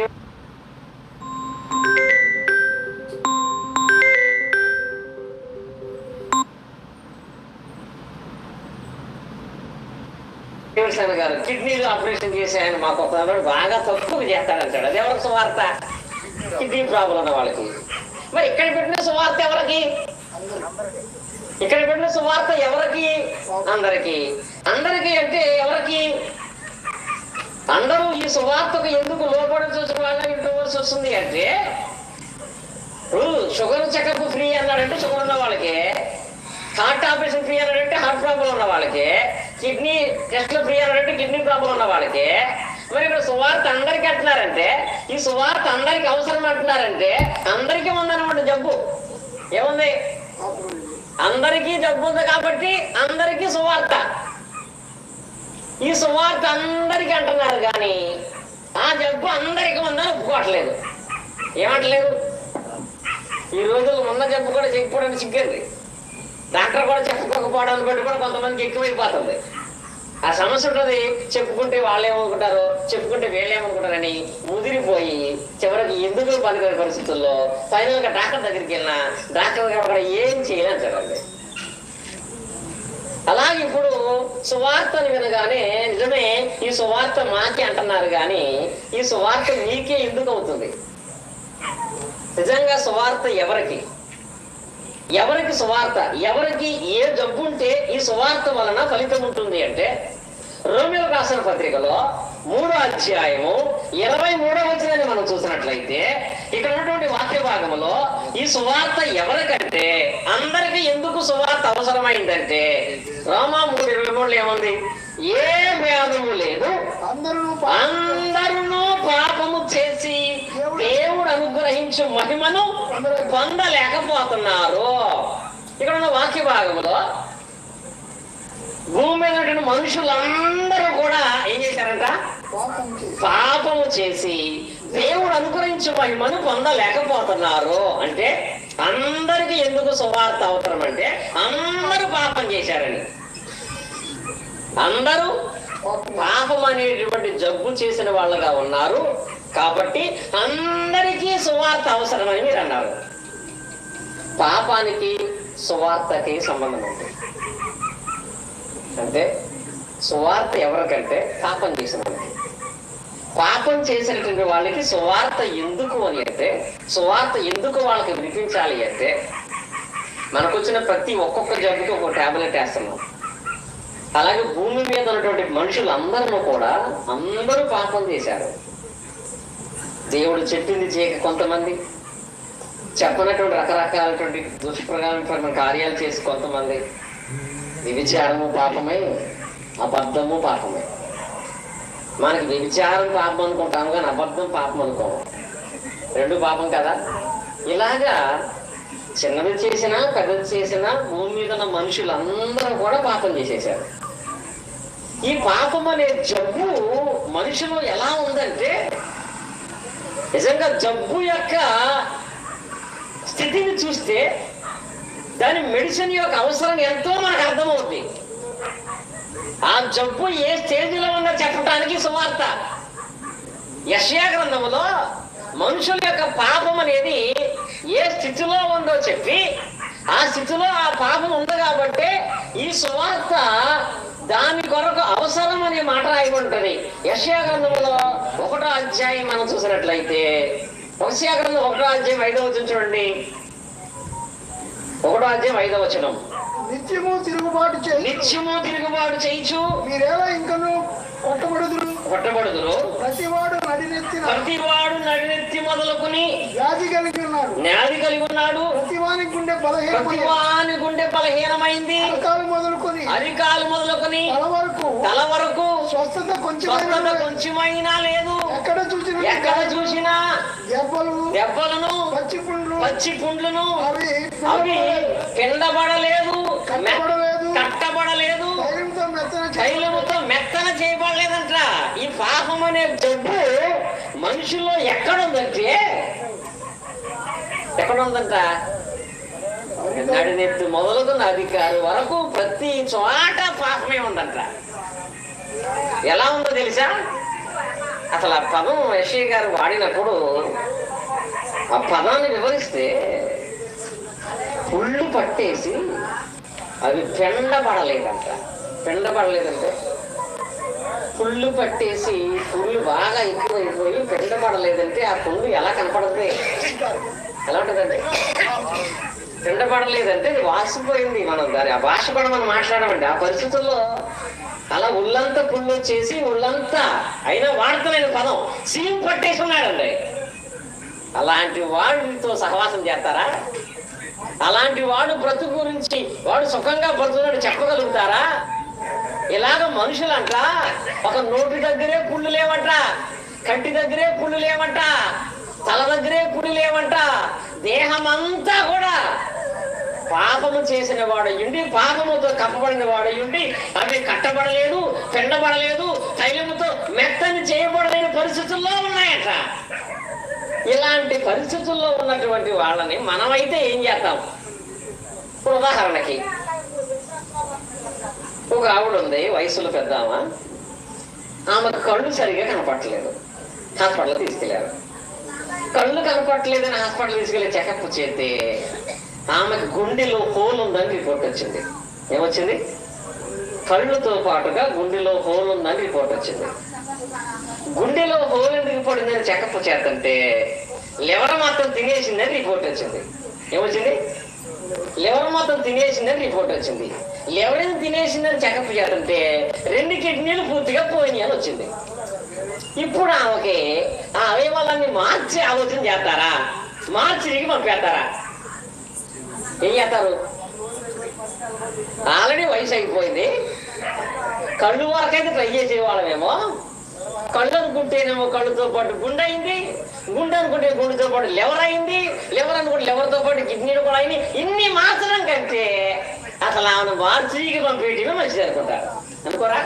గారు కిడ్నీలు ఆపరేషన్ చేసి ఆయన మాకు ఒక బాగా తక్కువ చేస్తాడంటాడు. అది ఎవరికి సువార్త? కిడ్నీ ప్రాబ్లం ఉన్న వాళ్ళకి. మరి ఇక్కడ పెట్టిన సువార్త ఎవరికి? ఇక్కడ పెట్టిన సువార్త ఎవరికి? అందరికి. అందరికి అంటే ఎవరికి? అందరూ ఈ సువార్తకు ఎందుకు లోపడాల్సి వాళ్ళ ఇంటవలసి వస్తుంది అంటే, షుగర్ చెకప్ ఫ్రీ అన్నాడంటే షుగర్ ఉన్న వాళ్ళకి, హార్ట్ ఆపరేషన్ ఫ్రీ అన్నాడంటే హార్ట్ ప్రాబ్లం ఉన్న వాళ్ళకి, కిడ్నీ టెస్ట్లు ఫ్రీ అన్నాడంటే కిడ్నీ ప్రాబ్లం ఉన్న వాళ్ళకి. మరి ఇక్కడ సువార్త అందరికీ అంటున్నారంటే, ఈ సువార్త అందరికి అవసరం అంటున్నారంటే అందరికీ ఉందన్నమాట జబ్బు. ఏముంది? అందరికీ జబ్బు ఉంది కాబట్టి అందరికీ సువార్త. ఈ సువార్త అందరికీ అంటున్నారు కానీ ఆ జబ్బు అందరికీ ఉందని ఒప్పుకోవట్లేదు. ఏమంటలేదు? ఈ రోజుల్లో ఉన్న జబ్బు కూడా చెప్పుకోవడానికి సిగ్గండి. డాక్టర్ కూడా చెప్పుకోకపోవడానికి బట్టి కూడా కొంతమందికి ఎక్కువైపోతుంది. ఆ సమస్య ఉంటుంది. చెప్పుకుంటే వాళ్ళు ఏమనుకుంటారు, చెప్పుకుంటే వీళ్ళు ఏమనుకుంటారని ముదిరిపోయి చివరికి ఎందుకు పనికిరాని పరిస్థితుల్లో ఫైనల్ గా డాక్టర్ దగ్గరికి వెళ్ళినా డాక్టర్ గారు కూడా ఏం చేయాలంటారండి. అలాగే ఇప్పుడు సువార్తను వినగానే నిజమే ఈ సువార్త మాకే అంటున్నారు కానీ ఈ సువార్త మీకే ఎందుకు అవుతుంది? నిజంగా సువార్త ఎవరికి? ఎవరికి సువార్త? ఎవరికి ఏ జబ్బు ఉంటే ఈ సువార్త వలన ఫలితం ఉంటుంది అంటే, రోమిలకు రాసిన పత్రికలో 3వ అధ్యాయము 23వ వచనాన్ని మనం చూసినట్లయితే ఇక్కడ ఉన్నటువంటి వాక్య భాగంలో ఈ సువార్త ఎవరికంటే అందరికి ఎందుకు సువార్త అవసరమైందంటే, రోమా 3:23 ఏముంది? ఏ భేదము లేదు, అందరూ పాపము చేసి దేవుడు అనుగ్రహించు మహిమను పొందలేకపోతున్నారు. ఇక్కడ ఉన్న వాక్య భాగంలో భూమి మీద ఉన్నటువంటి మనుషులందరూ కూడా ఏం చేశారంట? పాపము చేసి దేవుడు అనుగ్రహించు మహిమను పొందలేకపోతున్నారు. అంటే అందరికి ఎందుకు సువార్త అవసరం అంటే అందరూ పాపం చేశారని. అందరూ పాపం అనేటువంటి జబ్బు చేసిన వాళ్ళగా ఉన్నారు కాబట్టి అందరికీ సువార్త అవసరమని మీరు అన్నారు. పాపానికి సువార్తకి సంబంధం ఉంది. అంటే సువార్త ఎవరికంటే పాపం చేసిన వాళ్ళకి. పాపం చేసినటువంటి వాళ్ళకి సువార్త ఎందుకు అని అంటే, సువార్త ఎందుకు వాళ్ళకి వినిపించాలి అంటే, మనకు వచ్చిన ప్రతి ఒక్కొక్క జబ్బుకి ఒక టాబ్లెట్ వేస్తున్నాం. అలాగే భూమి మీద ఉన్నటువంటి మనుషులందరూ కూడా అందరూ పాపం చేశారు. దేవుడు చెప్పింది చేయక కొంతమంది, చెప్పనటువంటి రకరకాలటువంటి దుష్ప్రకారమైన కార్యాలు చేసి కొంతమంది. వ్యభిచారము పాపమే, అబద్ధము పాపమే. మనకి వ్యభిచారం పాపం అనుకుంటాము కానీ అబద్ధం పాపం అనుకోము. రెండు పాపం కదా. ఇలాగా చిన్నది చేసినా పెద్దది చేసినా భూమి మీద ఉన్న మనుషులందరూ కూడా పాపం చేసేసారు. ఈ పాపం అనే జబ్బు మనుషులు ఎలా ఉందంటే, నిజంగా జబ్బు యొక్క స్థితిని చూస్తే దాని మెడిసిన్ యొక్క అవసరం ఎంతో మనకు అర్థమవుతుంది. ఆ జబ్బు ఏ స్టేజ్లో ఉందో చెప్పడానికి సువార్త. యెషయా గ్రంథంలో మనుషుల యొక్క పాపం అనేది ఏ స్థితిలో ఉందో చెప్పి, ఆ స్థితిలో ఆ పాపం ఉంది కాబట్టి ఈ సువార్త దాని కొరకు అవసరం అనే మాట రాయబడి యెషయా గ్రంథంలో 1వ అధ్యాయం మనం చూసినట్లయితే యెషయా గ్రంథం 1వ అధ్యాయం 5వ వచనం చూడండి. 1వ అధ్యాయం 5వ వచనం. నిత్యము తిరుగుబాటు చేయించు మీరేలా ఇంకను కొట్టబడుదురు ప్రతివాడు నడినెత్తి మొదలుకొని వ్యాధి కలిగి ఉన్నాడు ప్రతివాని గుండె బలహీనమైంది అరికాలు మొదలుకొని తల వరకు స్వస్థత కొంచెమైనా లేదు. ఎక్కడ చూసినా దెబ్బలను పచ్చి పుండ్లను అవి పిండబడలేదు, కట్టబడలేదు, తైలముతో మెత్తన చేయబడలేదంట. ఈ పాపం అనే జబ్బు మనుషుల్లో ఎక్కడుందంట? నడినెత్తి మొదలుకున్న అధికారి వరకు ప్రతి చోట పాపమే ఉందంట. ఎలా ఉందో తెలుసా? అసలు ఆ పదం యెషయా గారు వాడినప్పుడు ఆ పదాన్ని వివరిస్తే పుళ్ళు పట్టేసి అవి పెండబడలేదంటే పుళ్ళు పట్టేసి పుళ్ళు బాగా ఎక్కువైపోయి పెండబడలేదంటే ఆ పుళ్ళు ఎలా కనపడుతుంది? ఎలా ఉంటుందండి? పెండబడలేదంటే అది వాసిపోయింది. మనం దాని ఆ భాష కూడా మనం మాట్లాడమండి. ఆ పరిస్థితుల్లో అలా ఉళ్ళంతా పుళ్ళు వచ్చేసి ఉళ్ళంతా అయినా వాడుతలేని పదం సీమ్ పట్టేసి ఉన్నాడండి. అలాంటి వాడితో సహవాసం చేస్తారా? అలాంటి వాడు బ్రతుకు గురించి వాడు సుఖంగా బ్రతుకున్నాడు చెప్పగలుగుతారా? ఇలాగ మనుషులంట ఒక నోటి దగ్గరే పుళ్ళు లేవంట, కంటి దగ్గరే పుళ్ళు లేవంట, తల దగ్గరే పుళ్ళు లేవంట, దేహమంతా కూడా పాపము చేసిన వాడయుండి పాపముతో కప్పబడిన వాడయుండి అవి కట్టబడలేదు, పెండబడలేదు, తైలముతో మెత్తని చేయబడలేని పరిస్థితుల్లో ఉన్నాయట. ఇలాంటి పరిస్థితుల్లో ఉన్నటువంటి వాళ్ళని మనమైతే ఏం చేస్తాం? ఇప్పుడు ఉదాహరణకి ఒక ఆవిడ ఉంది, వయసులో పెద్దామా, ఆమెకు కళ్ళు సరిగా కనపడలేదు, హాస్పిటల్ తీసుకెళ్లారు. కళ్ళు కనపడలేదని హాస్పిటల్ తీసుకెళ్లి చెకప్ చేస్తే ఆమెకు గుండెలో హోల్ ఉందని రిపోర్ట్ వచ్చింది. ఏమొచ్చింది? కళ్ళుతో పాటుగా గుండెలో హోల్ ఉందని రిపోర్ట్ వచ్చింది. గుండెలో హోల్ ఎందుకు పడిందని చెకప్ చేస్తుంటే లివర్ మాత్రం తినేసిందని రిపోర్ట్ వచ్చింది. ఏమొచ్చింది? లివర్ మాత్రం తినేసిందని రిపోర్ట్ వచ్చింది. లివర్ ఎందుకు తినేసిందని చెకప్ చేస్తుంటే 2 కిడ్నీలు పూర్తిగా పోయినాయి అని వచ్చింది. ఇప్పుడు ఆమెకి ఆ అవయవాలన్నీ మార్చి ఆలోచన చేస్తారా? మార్చి తిరిగి పంపేస్తారా? ఏం చేస్తారు? ఆల్రెడీ వయసు అయిపోయింది. కళ్ళు వరకైతే ట్రై చేసేవాళ్ళమేమో. కళ్ళు అనుకుంటేనేమో కళ్ళుతో పాటు గుండె అయింది, గుండె అనుకుంటే గుండెతో పాటు లివర్ అయింది, లివర్ అనుకుంటే లివర్తో పాటు కిడ్నీలు కూడా అయింది. ఇన్ని మార్చడం కంటే అసలు ఆమెను మార్చికి పంపేయటమే మంచిది అనుకుంటారు. అనుకోరా?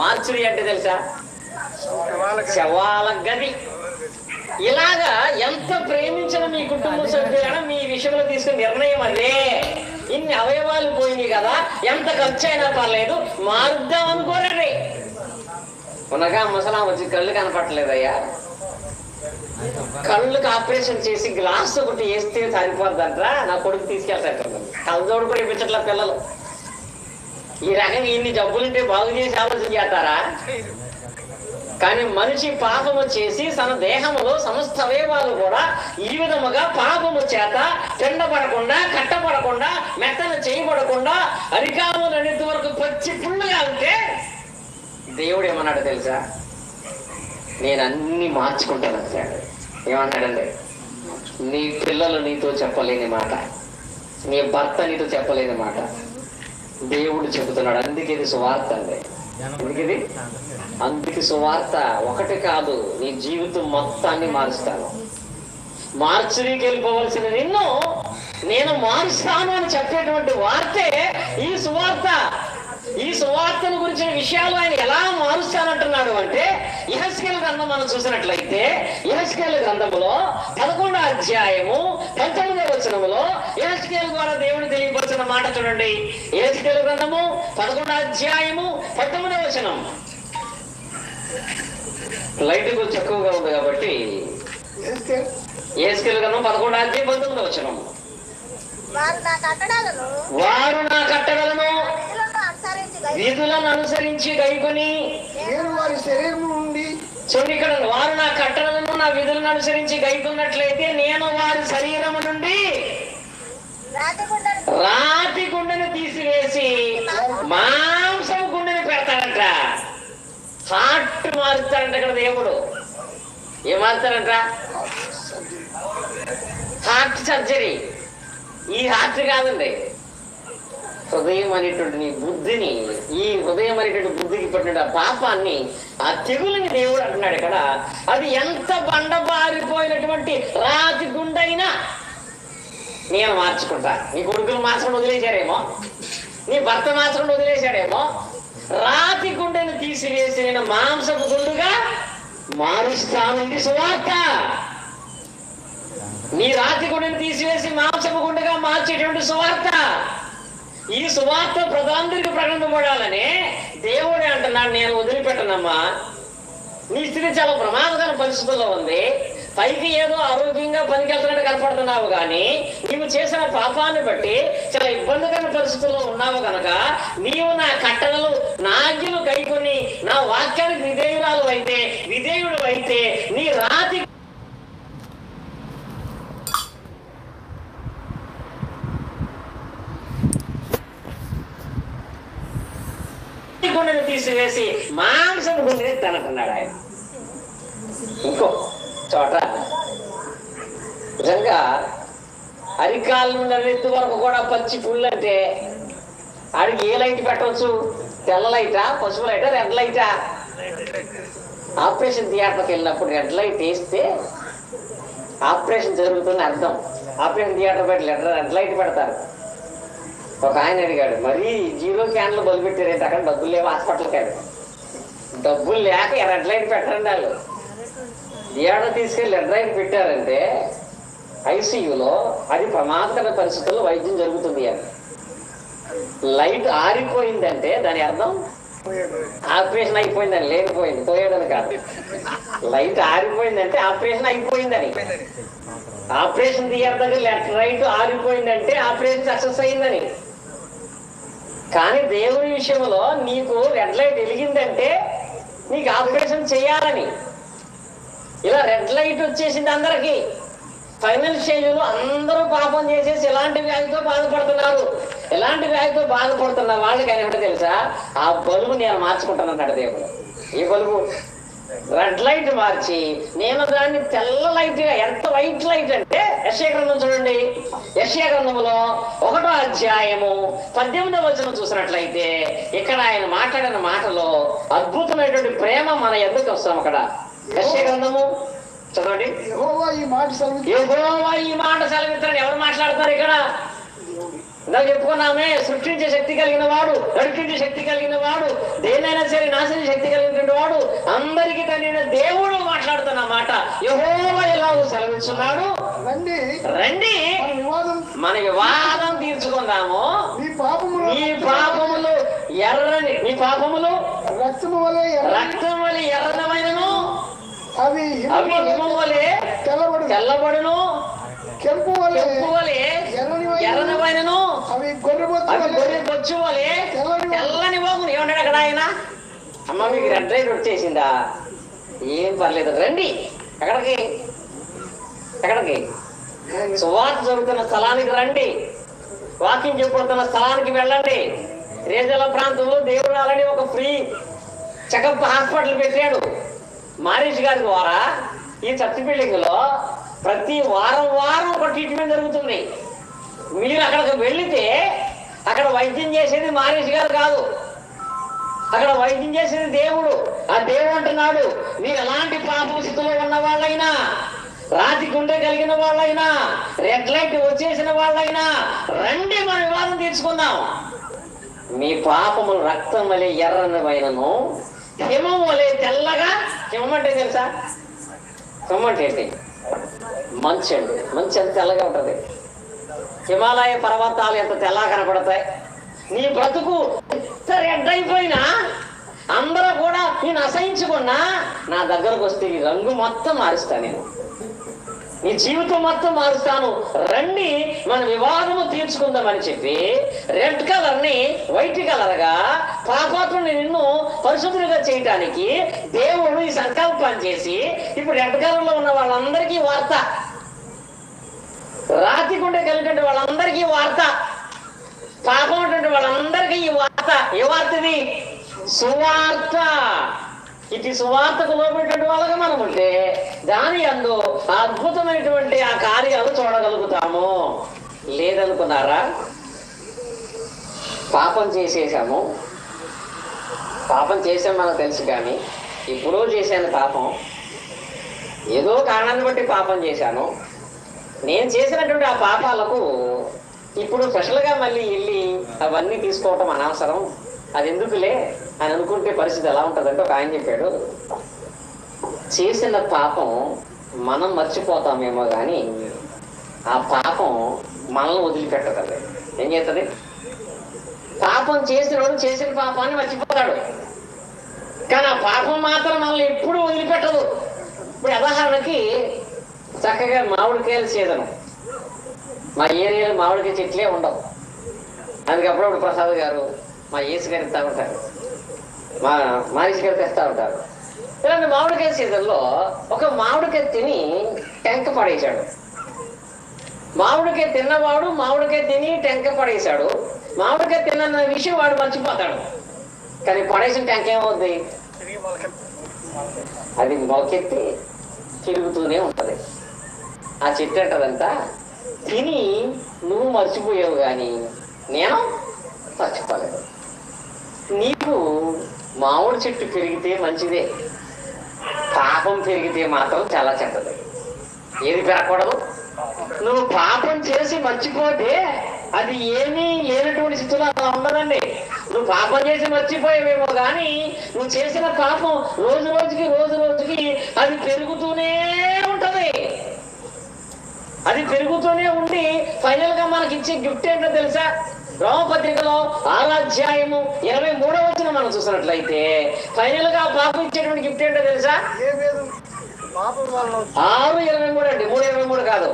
మార్చుడి అంటే తెలుసా? శవాల గది. ఇలాగా ఎంత ప్రేమించిన మీ కుటుంబ సభ్యులైనా మీ విషయంలో తీసుకున్న నిర్ణయం అదే. ఇన్ని అవయవాలు పోయినాయి కదా, ఎంత ఖర్చు అయినా పర్లేదు మారుద్దాం అనుకోరండి. ఉన్నగా ముసలాం వచ్చి కళ్ళు కనపట్టలేదయ్యా, కళ్ళుకి ఆపరేషన్ చేసి గ్లాస్ ఒకటి వేస్తే సరిపోద్దంటరా, నా కొడుకు తీసుకెళ్తారు. కళ్ళజోడు కూడా ఇప్పించట్లా పిల్లలు. ఈ రకంగా ఇన్ని జబ్బులుంటే బాగు చేసి ఆలోచన చేస్తారా? కానీ మనిషి పాపము చేసి తన దేహంలో సమస్త అవయవాలు కూడా ఈ విధముగా పాపము చేత చెండబడకుండా, కట్టబడకుండా, మెత్తన చేయబడకుండా అరికాములన్నిటి వరకు పచ్చి పుళ్ళుగా ఉంటే దేవుడు ఏమన్నాడు తెలుసా? నేను అన్ని మార్చుకుంటాను అంటాడు. ఏమన్నాడండి? నీ పిల్లలు నీతో చెప్పలేని మాట, నీ భర్త నీతో చెప్పలేని మాట దేవుడు చెబుతున్నాడు. అందుకే ఇది సువార్త అండి. అందుకే సువార్త ఒకటి కాదు, నీ జీవితం మొత్తాన్ని మారుస్తాను. మార్చురీకి వెళ్ళిపోవలసిన నిన్ను నేను మారుస్తాను అని చెప్పేటువంటి వార్తే ఈ సువార్త. ఈ సువార్తను గురించిన విషయాలు ఆయన ఎలా మారుస్తానంటున్నాడు అంటే, యెహెజ్కేలు గ్రంథం మనం చూసినట్లయితే యెహెజ్కేలు గ్రంథములో 11వ అధ్యాయము 19వ వచనములో యెహెజ్కేలు ద్వారా దేవుడు తెలియపరిచిన మాట చూడండి. యెహెజ్కేలు గ్రంథము 11వ అధ్యాయము 19వ వచనం. లైట్ కొంచెం ఎక్కువగా ఉంది కాబట్టి యెహెజ్కేలు గ్రంథం 11వ అధ్యాయం 19వ వచనం. వారు నా కట్టడలను విధులను అనుసరించి గైకొని నేను వారి శరీరం నుండి చూడండి, ఇక్కడ వారు నా కట్టడలను నా విధులను అనుసరించి గైకున్నట్లయితే నేను వారి శరీరము నుండి రాతి గుండెను తీసివేసి మాంసం గుండెని పెడతాడంట. హార్ట్ మారుస్తాడంట ఇక్కడ దేవుడు. ఏం మారుతాడంట? Heart surgery. ఈ హార్ట్ కాదండి, హృదయం అనేటువంటి నీ బుద్ధిని, ఈ హృదయం అనేటువంటి బుద్ధికి పట్టిన పాపాన్ని, ఆ తెగులని దేవుడు అంటున్నాడు ఇక్కడ. అది ఎంత బండబారిపోయినటువంటి రాతి గుండైనా నేను మార్చుకుంటా. నీ కొడుకులు మార్చకుండా వదిలేశాడేమో, నీ భర్త మార్చకుండా వదిలేశాడేమో, రాతి గుండెను తీసివేసి నేను మాంసపు గుండుగా మారుస్తానండి సువార్త. నీ రాతి గుండెను తీసివేసి మాంసపు గుండుగా మార్చేటువంటి సువార్త. ఈ సువార్త ప్రజలందరికీ ప్రకటింపబడాలని దేవుడే అంటున్నాడు. నేను వదిలిపెట్టనమ్మా. నీ స్థితి చాలా ప్రమాదకర పరిస్థితుల్లో ఉంది. పైకి ఏదో ఆరోగ్యంగా పనికెళ్తున్నట్టు కనపడుతున్నావు, కానీ నీవు చేసిన పాపాన్ని బట్టి చాలా ఇబ్బందికర పరిస్థితుల్లో ఉన్నావు కనుక నీవు నా కట్టడలు, నా ఆజ్ఞలు గైకొని నా వాక్యానికి విధేయురాలు అయితే, విధేయుడు అయితే నీ రాతి గుండెను తీసివేసి మాంసం గుండెని తనకున్నాడు ఆయన. ఇంకో చోట నిజంగా అరికాల నుండి అరెత్తు వరకు కూడా పచ్చి పుళ్ళు అంటే ఆడికి ఏ లైట్ పెట్టవచ్చు? తెల్ల లైటా, పసుపు లైటా, రెడ్ లైటా? ఆపరేషన్ థియేటర్కి వెళ్ళినప్పుడు రెడ్ లైట్ వేస్తే ఆపరేషన్ జరుగుతుందని అర్థం. ఆపరేషన్ థియేటర్ పెట్టి రెడ్ లైట్ పెడతారు. ఒక ఆయన అడిగాడు, మరీ 0 క్యాన్లు బలు పెట్టారంటే అక్కడ డబ్బులు లేవు హాస్పిటల్కి. ఆడు డబ్బులు లేక రెడ్ లైట్ పెట్టండి. వాళ్ళు థియేటర్ తీసుకెళ్ళి రెడ్ లైట్ పెట్టారంటే ఐసీయూలో అది ప్రమాదకర పరిస్థితుల్లో వైద్యం జరుగుతుంది అని. లైట్ ఆరిపోయిందంటే దాని అర్థం ఆపరేషన్ అయిపోయిందని, లేకపోయింది, పోయాడని కాదు. లైట్ ఆరిపోయిందంటే ఆపరేషన్ అయిపోయిందని. ఆపరేషన్ థియేటర్ దగ్గర లైట్ ఆరిపోయిందంటే ఆపరేషన్ సక్సెస్ అయిందని. కానీ దేవుని విషయంలో నీకు రెడ్ లైట్ వెలిగిందంటే నీకు ఆపరేషన్ చేయాలని. ఇలా రెడ్ లైట్ వచ్చేసింది అందరికి. ఫైనల్ స్టేజ్లో అందరూ పాపం చేసేసి ఎలాంటి వ్యాధితో బాధపడుతున్నారు. ఎలాంటి వ్యాధితో బాధపడుతున్న వాళ్ళకి ఏమిటో తెలుసా? ఆ బల్బు నేను మార్చుకుంటానన్నాడు దేవుడు. ఈ బల్బు రెడ్ లైట్ మార్చి నేను దాన్ని తెల్ల లైట్ గా, ఎంత వైట్ లైట్ అంటే యెషయా గ్రంథం చూడండి. యెషయా గ్రంథంలో 1వ అధ్యాయము 18వ వచనం చూసినట్లయితే ఇక్కడ ఆయన మాట్లాడిన మాటలో అద్భుతమైనటువంటి ప్రేమ మన ఎదురుకు వస్తాం. అక్కడ యెషయా గ్రంథము చదవండి. యెహోవా ఈ మాట సెలవిస్తాడు. ఎవరు మాట్లాడతారు ఇక్కడ? ఇందాక చెప్పుకున్నామే, సృష్టించే శక్తి కలిగిన వాడు, నడిపించే శక్తి కలిగిన వాడు, దేనైనా సరే నాశించే శక్తి కలిగినటువంటి వాడు, అందరికీ కలిగిన దేవుడు మాట్లాడుతున్న మాట. యెహోవా ఎలాగో సెలవిస్తున్నాడు, రండి మన వివాదం తీర్చుకుందాము. నీ పాపములు ఎర్రని, నీ పాపములు రక్తం వలె ఎర్రనమైనను, అవి హిమము వలె తెల్లబడును, కెంపు వలె ఎర్రనమైనను, అవి గొర్రె బొచ్చు వలె తెల్లని బాగుంది. ఏమన్నాడు అక్కడ ఆయన? అమ్మ మీకు రెడ్ లైట్ వచ్చేసిందా? ఏం పర్లేదు, రండి. ఎక్కడికి? ఎక్కడికి? సువార్త జరుగుతున్న స్థలానికి రండి. వాకింగ్ చెప్పబడుతున్న స్థలానికి వెళ్ళండి. రేజల ప్రాంతంలో దేవుడు అలాంటి ఒక ఫ్రీ చెకప్ హాస్పిటల్ పెట్టాడు. మారేష్ గారి ద్వారా ఈ చర్చి బిల్డింగ్ లో ప్రతి వారం ఒక ట్రీట్మెంట్ జరుగుతుంది. మీరు అక్కడికి వెళితే అక్కడ వైద్యం చేసేది మారేష్ గారు కాదు, అక్కడ వైద్యం చేసేది దేవుడు. ఆ దేవుడు అంటున్నాడు, మీరు ఎలాంటి పాప స్థితిలో ఉన్న వాళ్ళైనా, రాతి గుండె కలిగిన వాళ్ళైనా, రెడ్ లైట్ వచ్చేసిన వాళ్ళైనా రండి, మన వివాదం తీర్చుకుందాం. మీ పాపములు రక్తం వలె ఎర్రనమైనను, హిమం వలె తెల్లగా. హిమం అంటే తెలుసా? హిమం అంటే ఏంటి? మంచు అండి. మంచు ఎంత తెల్లగా ఉంటుంది. హిమాలయ పర్వతాలు ఎంత తెల్లగా కనపడతాయి. నీ బ్రతుకు ఎంత రెడ్ అయిపోయినా, అందరూ కూడా నేను అసహించుకున్నా, నా దగ్గరకు వస్తే ఈ రంగు మొత్తం మారుస్తా, నేను నీ జీవితం మొత్తం మారుస్తాను, రండి మన వివాదము తీర్చుకుందామని చెప్పి రెడ్ కలర్ ని వైట్ కలర్ గా పాపాత్ముని నిన్ను పరిశుద్ధులుగా చేయటానికి దేవుడు ఈ సంకల్పం చేసి ఇప్పుడు ఎండకాలంలో ఉన్న వాళ్ళందరికీ వార్త, రాతి గుండె కలిగినటువంటి వాళ్ళందరికీ వార్త, పాపం ఉన్నటువంటి వాళ్ళందరికీ ఈ వార్త. ఏ వార్త ఇది? సువార్త. ఇది సువార్తకు లోపడినటువంటి వాళ్ళగా మనం ఉంటే దాని యందు అద్భుతమైనటువంటి ఆ కార్యాలు చూడగలుగుతాము. లేదనుకున్నారా? పాపం చేసేసాము, పాపం చేసాం మనకు తెలుసు, కానీ ఇప్పుడు చేశాను పాపం, ఏదో కారణాన్ని బట్టి పాపం చేశాను. నేను చేసినటువంటి ఆ పాపాలకు ఇప్పుడు స్పెషల్గా మళ్ళీ వెళ్ళి అవన్నీ తీసుకోవటం అనవసరం, అది ఎందుకులే అని అనుకుంటే పరిస్థితి ఎలా ఉంటుందంటే, ఒక ఆయన చెప్పాడు, చేసిన పాపం మనం మర్చిపోతామేమో కానీ ఆ పాపం మనల్ని వదిలిపెట్టదండి. ఏం చేస్తుంది? పాపం చేసినవాడు చేసిన పాపాన్ని మర్చిపోతాడు, కానీ ఆ పాపం మాత్రం మనల్ని ఎప్పుడు వదిలిపెట్టదు. ఇప్పుడు ఉదాహరణకి చక్కగా మామిడికాయలు సీజను, మా ఏరియాలో మామిడికాయ చెట్లే ఉండవు, అందుకే అప్పుడప్పుడు ప్రసాద్ గారు మా ఏసు గారు ఇస్తూ ఉంటారు, మా మారిసి గారు తెస్తూ ఉంటారు. ఇలాంటి మామిడికాయ సీజన్లో ఒక మామిడికాయ తిని టెంక పడేశాడు. మామిడికాయ తిన్నవాడు మామిడికాయ తిని టెంక పడేశాడు. మామిడికాయ తిన్న విషయం వాడు మర్చిపోతాడు, కానీ పడేసిన టెంక ఏమవుద్ది? అది మొలకెత్తి తిరుగుతూనే ఉంటది. ఆ చెట్టు అంటదంతా, తిని నువ్వు మర్చిపోయావు కానీ నేను మర్చిపోలేదు. నీకు మామిడి చెట్టు పెరిగితే మంచిదే, పాపం పెరిగితే మాత్రం చాలా చెడ్డది. ఏది పెరగకూడదు? నువ్వు పాపం చేసి మర్చిపోతే అది ఏమీ లేనటువంటి స్థితిలో అలా ఉండదండి. నువ్వు పాపం చేసి మర్చిపోయావేమో కానీ నువ్వు చేసిన పాపం రోజు రోజుకి అది పెరుగుతూనే ఉంటది. అది పెరుగుతూనే ఉండి ఫైనల్ గా మనకి ఇచ్చే గిఫ్ట్ ఏంటో తెలుసా? రోమపత్రికలో 6వ అధ్యాయము 23వ వచనం మనం చూసినట్లయితే ఫైనల్ గా పాపం ఇచ్చేటువంటి గిఫ్ట్ ఏంటో తెలుసా? 6:23 అండి, 3:23 కాదు.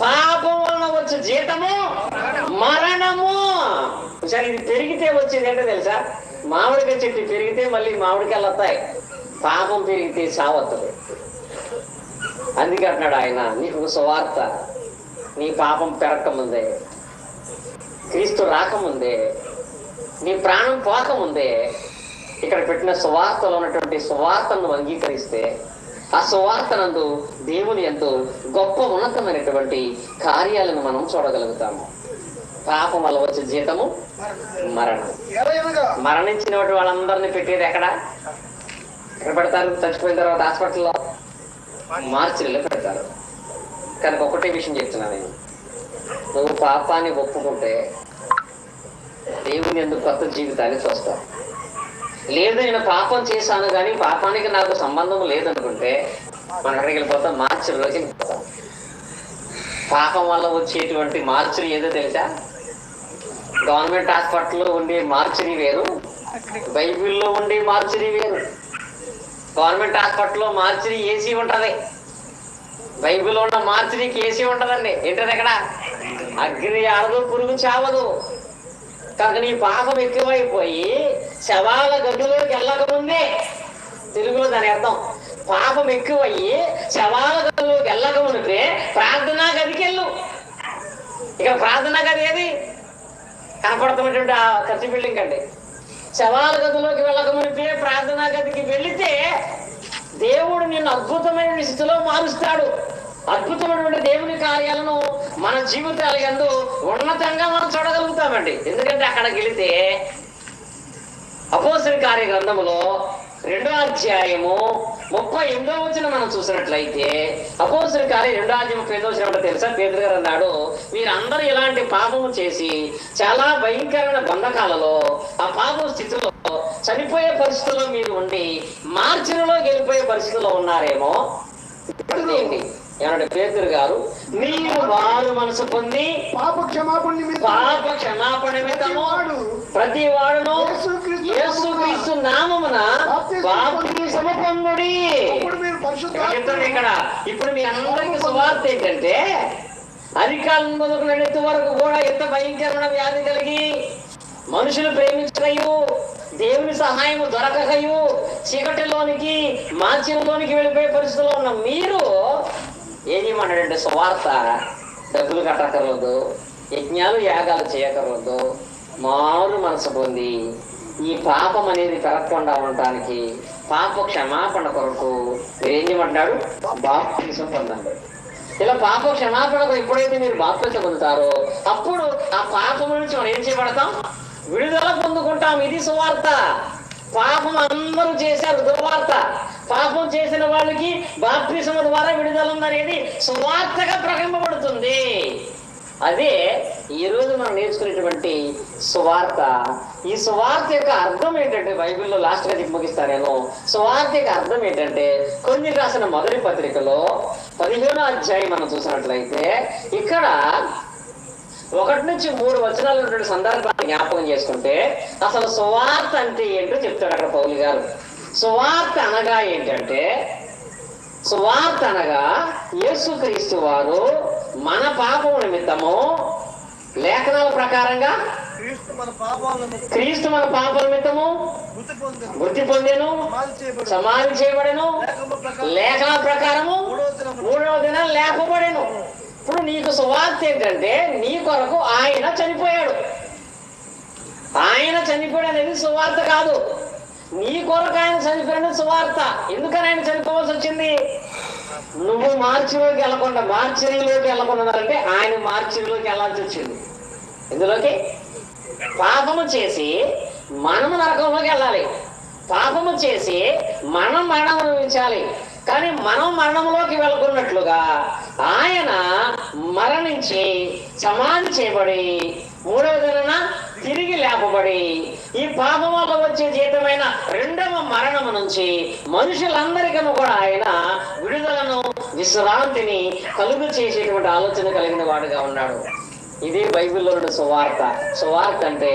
పాపం వలన వచ్చే జీతము మరణము. సరే, ఇది పెరిగితే వచ్చేది ఏంటో తెలుసా? మామిడికాయ చెట్టు పెరిగితే మళ్ళీ మామిడికాయలు వస్తాయి, పాపం పెరిగితే సావత్తది. అందుకే అంటున్నాడు ఆయన, నీకు సువార్త, నీ పాపం పెరగకముందే, క్రీస్తు రాకముందే, నీ ప్రాణం పోకముందే ఇక్కడ పెట్టిన సువార్తలో ఉన్నటువంటి సువార్తను అంగీకరిస్తే ఆ సువార్తనందు దేవుని ఎంతో గొప్ప ఉన్నతమైనటువంటి కార్యాలను మనం చూడగలుగుతాము. పాపం వల్ల వచ్చే జీతము మరణం. మరణించిన వాళ్ళందరినీ పెట్టేది ఎక్కడ పెడతారు? చచ్చిపోయిన తర్వాత హాస్పిటల్లో మార్చిలో పెడతారు. కనుక ఒకటే విషయం చెప్తున్నా, నేను నువ్వు పాపాన్ని ఒప్పుకుంటే దేవుని ఎందుకు కొత్త జీవితాన్ని చూస్తావు. లేదు నేను పాపం చేశాను కానీ పాపానికి నాకు సంబంధం లేదనుకుంటే మనం ఎక్కడికి వెళ్ళిపోతాం? మార్చిలోకి వెళ్ళిపోతాం. పాపం వల్ల వచ్చేటువంటి మార్చిరి ఏదో తెలుసా? గవర్నమెంట్ హాస్పిటల్లో ఉండే మార్చిరి వేరు, బైబిల్లో ఉండే మార్చిరి వేరు. గవర్నమెంట్ హాస్పిటల్లో మార్చిరి ఏసీ ఉంటది, బైబిల్లో ఉన్న మార్చిరికి ఏసీ ఉంటదండి. ఏంటది? అక్కడ అగ్ని ఆడదు, పురుగు చావదు. కనుక నీ పాపం ఎక్కువైపోయి శవాల గదిలోకి వెళ్ళకముందే, తెలుగులో దాని అర్థం పాపం ఎక్కువయ్యి శవాల గదిలోకి వెళ్ళకముందే ప్రార్థనా గదికి వెళ్ళు. ఇక ప్రార్థనా గది ఏది? కనపడుతున్నటువంటి ఆ ఖర్చు బిల్డింగ్ అండి. శవాల గదిలోకి వెళ్ళకముందే ప్రార్థనా గదికి వెళితే దేవుడు నిన్ను అద్భుతమైన స్థితిలో మారుస్తాడు. అద్భుతమైనటువంటి దేవుని కార్యాలను మన జీవితాల యందు ఉన్నతంగా మనం చూడగలుగుతామండి. ఎందుకంటే అక్కడికి వెళితే అపోస్తలుల కార్య గ్రంథములో 2వ అధ్యాయము 38వ వచనం మనం చూసినట్లయితే, అపోస్తలుల కార్య 2వ అధ్యాయం 35వ వచనం తెలుసా? పేతురు గారు అన్నాడు, మీరందరూ ఇలాంటి పాపము చేసి చాలా భయంకరమైన బంధకాలలో ఆ పాపం స్థితిలో చనిపోయే పరిస్థితుల్లో మీరు ఉండి మార్చిలో వెళ్ళిపోయే పరిస్థితుల్లో ఉన్నారేమో. ఏంటి ఏమంటే పేతురు గారు, మీరు వారు మనసు పొంది పాప క్షమాపణ నిమిత్తము ప్రతి వాడును యేసుక్రీస్తు నామమున బాప్తిస్మము పొందుడి. ఇక్కడ ఇప్పుడు మీ అందరికీ సువార్త ఏంటంటే, అధికారం మొదలు నెత్తి వరకు కూడా ఎంత భయంకరమైన వ్యాధి కలిగి మనుషులు ప్రేమించకయు, దేవుని సహాయం దొరకకయు, చీకటిలోనికి మాంస్యంలోనికి వెళ్ళిపోయే పరిస్థితిలో ఉన్న మీరు ఏం చేయమంటాడంటే, సువార్త డబ్బులు కట్టకర్లేదు, యజ్ఞాలు యాగాలు చేయకర్లేదు, మారు మనసు పొంది ఈ పాపం అనేది పెరగకుండా ఉండటానికి పాప క్షమాపణ కొరకు మీరేం చేయమంటున్నాడు, బాప్తిసం పొందండి. ఇలా పాప క్షమాపణకు ఎప్పుడైతే మీరు బాప్తిసం పొందుతారో అప్పుడు ఆ పాపం నుంచి మనం ఏం చేయబడతాం, విడుదల పొందుకుంటాం. ఇది సువార్త. పాపం అందరూ చేశారు, దుర్వార్త. పాపం చేసిన వాళ్ళకి బాప్తిసం ద్వారా విడుదల ఉందనేది సువార్తగా ప్రకటింపబడుతుంది. అదే ఈరోజు మనం నేర్చుకునేటువంటి సువార్త. ఈ సువార్త యొక్క అర్థం ఏంటంటే, బైబిల్లో లాస్ట్గా చెప్పి ముగిస్తాను నేను. సువార్త యొక్క అర్థం ఏంటంటే, కొన్ని రాసిన మొదటి పత్రికలో 15వ అధ్యాయం మనం చూసినట్లయితే ఇక్కడ 1 నుంచి 3 వచనాలు ఉన్నటువంటి సందర్భాన్ని జ్ఞాపకం చేసుకుంటే అసలు సువార్త అంటే ఏంటో చెప్తాడు అక్కడ పౌలు గారు. సువార్త అనగా ఏంటంటే, సువార్త అనగా యేసుక్రీస్తు వారు మన పాపం నిమిత్తము లేఖనాల ప్రకారంగా క్రీస్తు మన పాపం నిమిత్తము మృతి పొందెను, సమాధి చేయబడెను, లేఖనాల ప్రకారము 3వ దినం లేపబడెను. ఇప్పుడు నీకు సువార్త ఏంటంటే, నీ కొరకు ఆయన చనిపోయాడు. ఆయన చనిపోయాడు అనేది సువార్త కాదు, నీ కొరకు ఆయన చనిపోయాడు సువార్త. ఎందుకని ఆయన చనిపోవాల్సి వచ్చింది? నువ్వు మార్చిలోకి వెళ్ళకుండా, మార్చిలోకి వెళ్ళకుండా అంటే ఆయన మార్చిలోకి వెళ్ళాల్సి వచ్చింది. ఇందులోకి పాపము చేసి మనము నరకంలోకి వెళ్ళాలి, పాపము చేసి మనం మరణం అనుభవించాలి. కానీ మనం మరణంలోకి వెళ్ళకున్నట్లుగా ఆయన మరణించి సమాధి చేయబడి 3వ దినాన తిరిగి లేపబడి ఈ పాపం వల్ల వచ్చే జీతమైన 2వ మరణము నుంచి మనుషులందరికీ కూడా ఆయన విడుదలను, విశ్రాంతిని కలుగు చేసేటువంటి ఆలోచన కలిగిన వాడుగా ఉన్నాడు. ఇదే బైబిల్లో ఉన్న సువార్త. సువార్త అంటే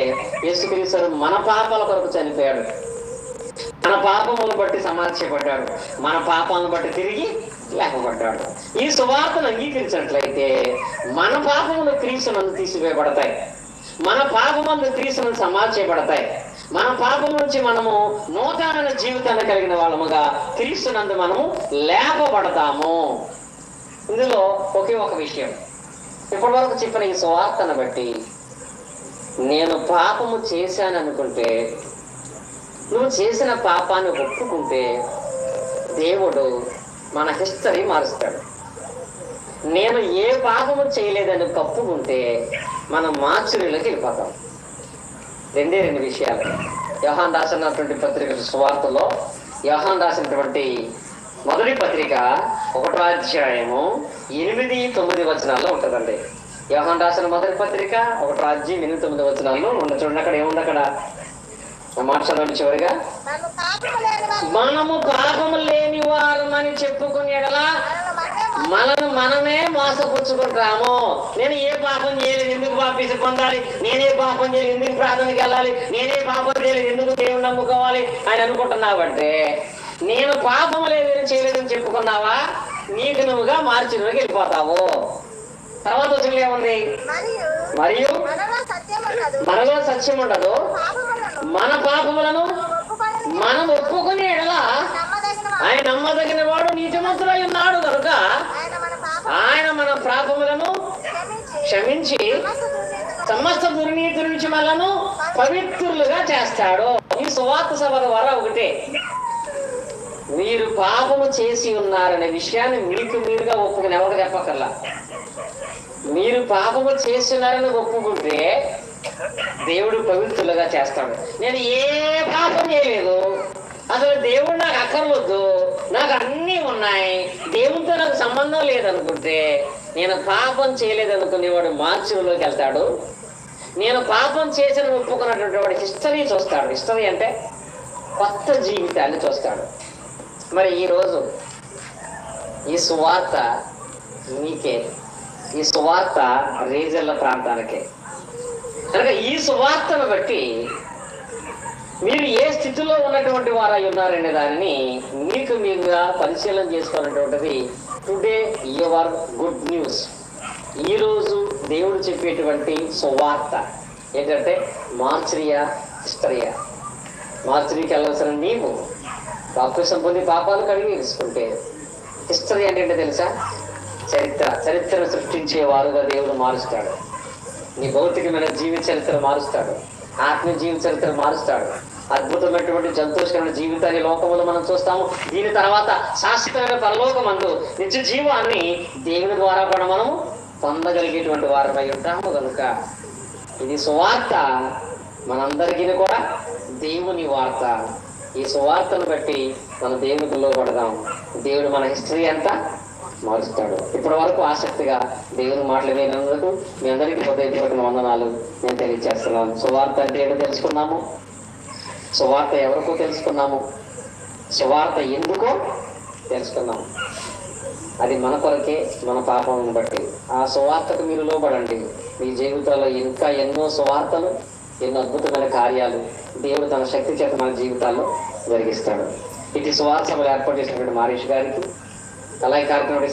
యేసుక్రీస్తు మన పాపాల కొరకు చనిపోయాడు, మన పాపములను బట్టి సమాధి చేయబడ్డాడు, మన పాపాలను బట్టి తిరిగి లేపబడ్డాడు. ఈ సువార్తను అంగీకరించినట్లయితే మన పాపములు క్రీస్తునందు తీసివేయబడతాయి, మన పాపములు క్రీస్తునందు సమాధి చేయబడతాయి. మన పాపం నుంచి మనము నూతన జీవితాన్ని కలిగిన వాళ్ళముగా క్రీస్తునందు మనము లేపబడతాము. ఇందులో ఒకే ఒక విషయం, ఇప్పటి వరకు చెప్పిన ఈ సువార్తను బట్టి నేను పాపము చేశాను అనుకుంటే, నువ్వు చేసిన పాపాన్ని ఒప్పుకుంటే దేవుడు మన హిస్టరీ మారుస్తాడు. నేను ఏ పాపము చేయలేదని కప్పుకుంటే మనం మార్చురీలోకి వెళ్ళిపోతాం. 2 విషయాలు. యోహాను రాసినటువంటి పత్రిక సువార్తలో, యోహాను రాసినటువంటి మొదటి పత్రిక 1వ అధ్యాయము 8-9 వచనాల్లో ఉంటుందండి. యోహాను రాసిన మొదటి పత్రిక 1వ అధ్యాయం 8-9 వచనాల్లో చూడండి. అక్కడ ఏముంది, అక్కడ మాట్లాడండి చివరిగా, మనము పాపము లేని వారమని చెప్పుకునేలా మనను మనమే మోసపుచ్చుకుంటాము. నేను ఏ పాపం చేయలేదు, ఎందుకు బాప్తిసం పొందాలి? నేనే పాపం చేయలేదు, ఎందుకు ప్రార్థనకి వెళ్ళాలి? నేనే పాపం చేయలేదు, ఎందుకు దేవుని నమ్ముకోవాలి అని అనుకుంటున్నావంటే, నేను పాపం లేదని చేయలేదని చెప్పుకున్నావా, నీకు నువ్వుగా మార్చిలోకి వెళ్ళిపోతావు. తర్వాత వచ్చిన ఏముంది, మరియు మనలో సత్యం ఉండదు, మన పాపములను మనం ఒప్పుకునే ఎడల ఆయన నమ్మదగిన వాడు నీతిమంతుడై ఉన్నాడు కనుక ఆయన మన పాపములను క్షమించి సమస్త దుర్నీతి నుంచి మనను పవిత్రులుగా చేస్తాడు. ఈ సువార్త సభ ద్వారా ఒకటే, మీరు పాపము చేసి ఉన్నారనే విషయాన్ని మీకు మీరుగా ఒప్పుకుని ఎవరికి చెప్పకల్లా. మీరు పాపము చేస్తున్నారని ఒప్పుకుంటే దేవుడు పవిత్రులుగా చేస్తాడు. నేను ఏ పాపం చేయలేదు, అసలు దేవుడు నాకు అక్కర్వద్దు, నాకు అన్నీ ఉన్నాయి, దేవుడితో నాకు సంబంధం లేదనుకుంటే, నేను పాపం చేయలేదనుకునేవాడు మార్చులోకి వెళ్తాడు. నేను పాపం చేసిన ఒప్పుకున్నటువంటి వాడు హిస్టరీ చూస్తాడు. హిస్టరీ అంటే కొత్త జీవితాన్ని చూస్తాడు. మరి ఈరోజు ఈ సువార్త మీకే, ఈ సువార్త రీజన్ల ప్రాంతానికే కనుక ఈ సువార్తను బట్టి మీరు ఏ స్థితిలో ఉన్నటువంటి వారై ఉన్నారనే దానిని మీకు మీరుగా పరిశీలన చేసుకోవాలనేటువంటిది టుడే యువర్ గుడ్ న్యూస్. ఈరోజు దేవుడు చెప్పేటువంటి సువార్త ఏంటంటే మార్చిరియా హిస్టరియా. మార్చిరీకి వెళ్ళవలసిన నీవు బాప్తిసం పొంది పాపాలు కడిగి తీసుకుంటే, హిస్టరీ అంటే ఏంటో తెలుసా? చరిత్రను సృష్టించే వారుగా దేవుడు మారుస్తాడు. నీ భౌతికమైన జీవిత చరిత్ర మారుస్తాడు, ఆత్మీయ జీవిత చరిత్ర మారుస్తాడు. అద్భుతమైనటువంటి సంతోషకరమైన జీవితాన్ని లోకంలో మనం చూస్తాము. దీని తర్వాత శాశ్వతమైన పరలోకమందు నిత్య జీవాన్ని దేవుని ద్వారా కూడా మనము పొందగలిగేటువంటి వారమై ఉంటాము. కనుక ఇది సువార్త, మనందరికీ కూడా దేవుని వార్త. ఈ సువార్తను బట్టి మన దేవునికి లోపడదాం. దేవుడు మన హిస్టరీ అంతా మారుస్తాడు. ఇప్పటి వరకు ఆసక్తిగా దేవుని మాటలు వినందుకు మీ అందరికీ హృదయపూర్వక వందనాలు నేను తెలియజేస్తున్నాను. సువార్త అంటే ఏంటో తెలుసుకున్నాము, సువార్త ఎవరికో తెలుసుకున్నాము, సువార్త ఎందుకో తెలుసుకున్నాము. అది మన కొరకే, మన పాపం బట్టి. ఆ సువార్తకు మీరు లోబడండి. మీ జీవితాల్లో ఇంకా ఎన్నో సువార్తలు, ఎన్నో అద్భుతమైన కార్యాలు దేవుడు తన శక్తి చేత మన జీవితాల్లో జరిగిస్తాడు. ఇటు సువార్త సభలు ఏర్పాటు చేసినటువంటి మారీష్ గారికి, అలాగే కార్యక్రమం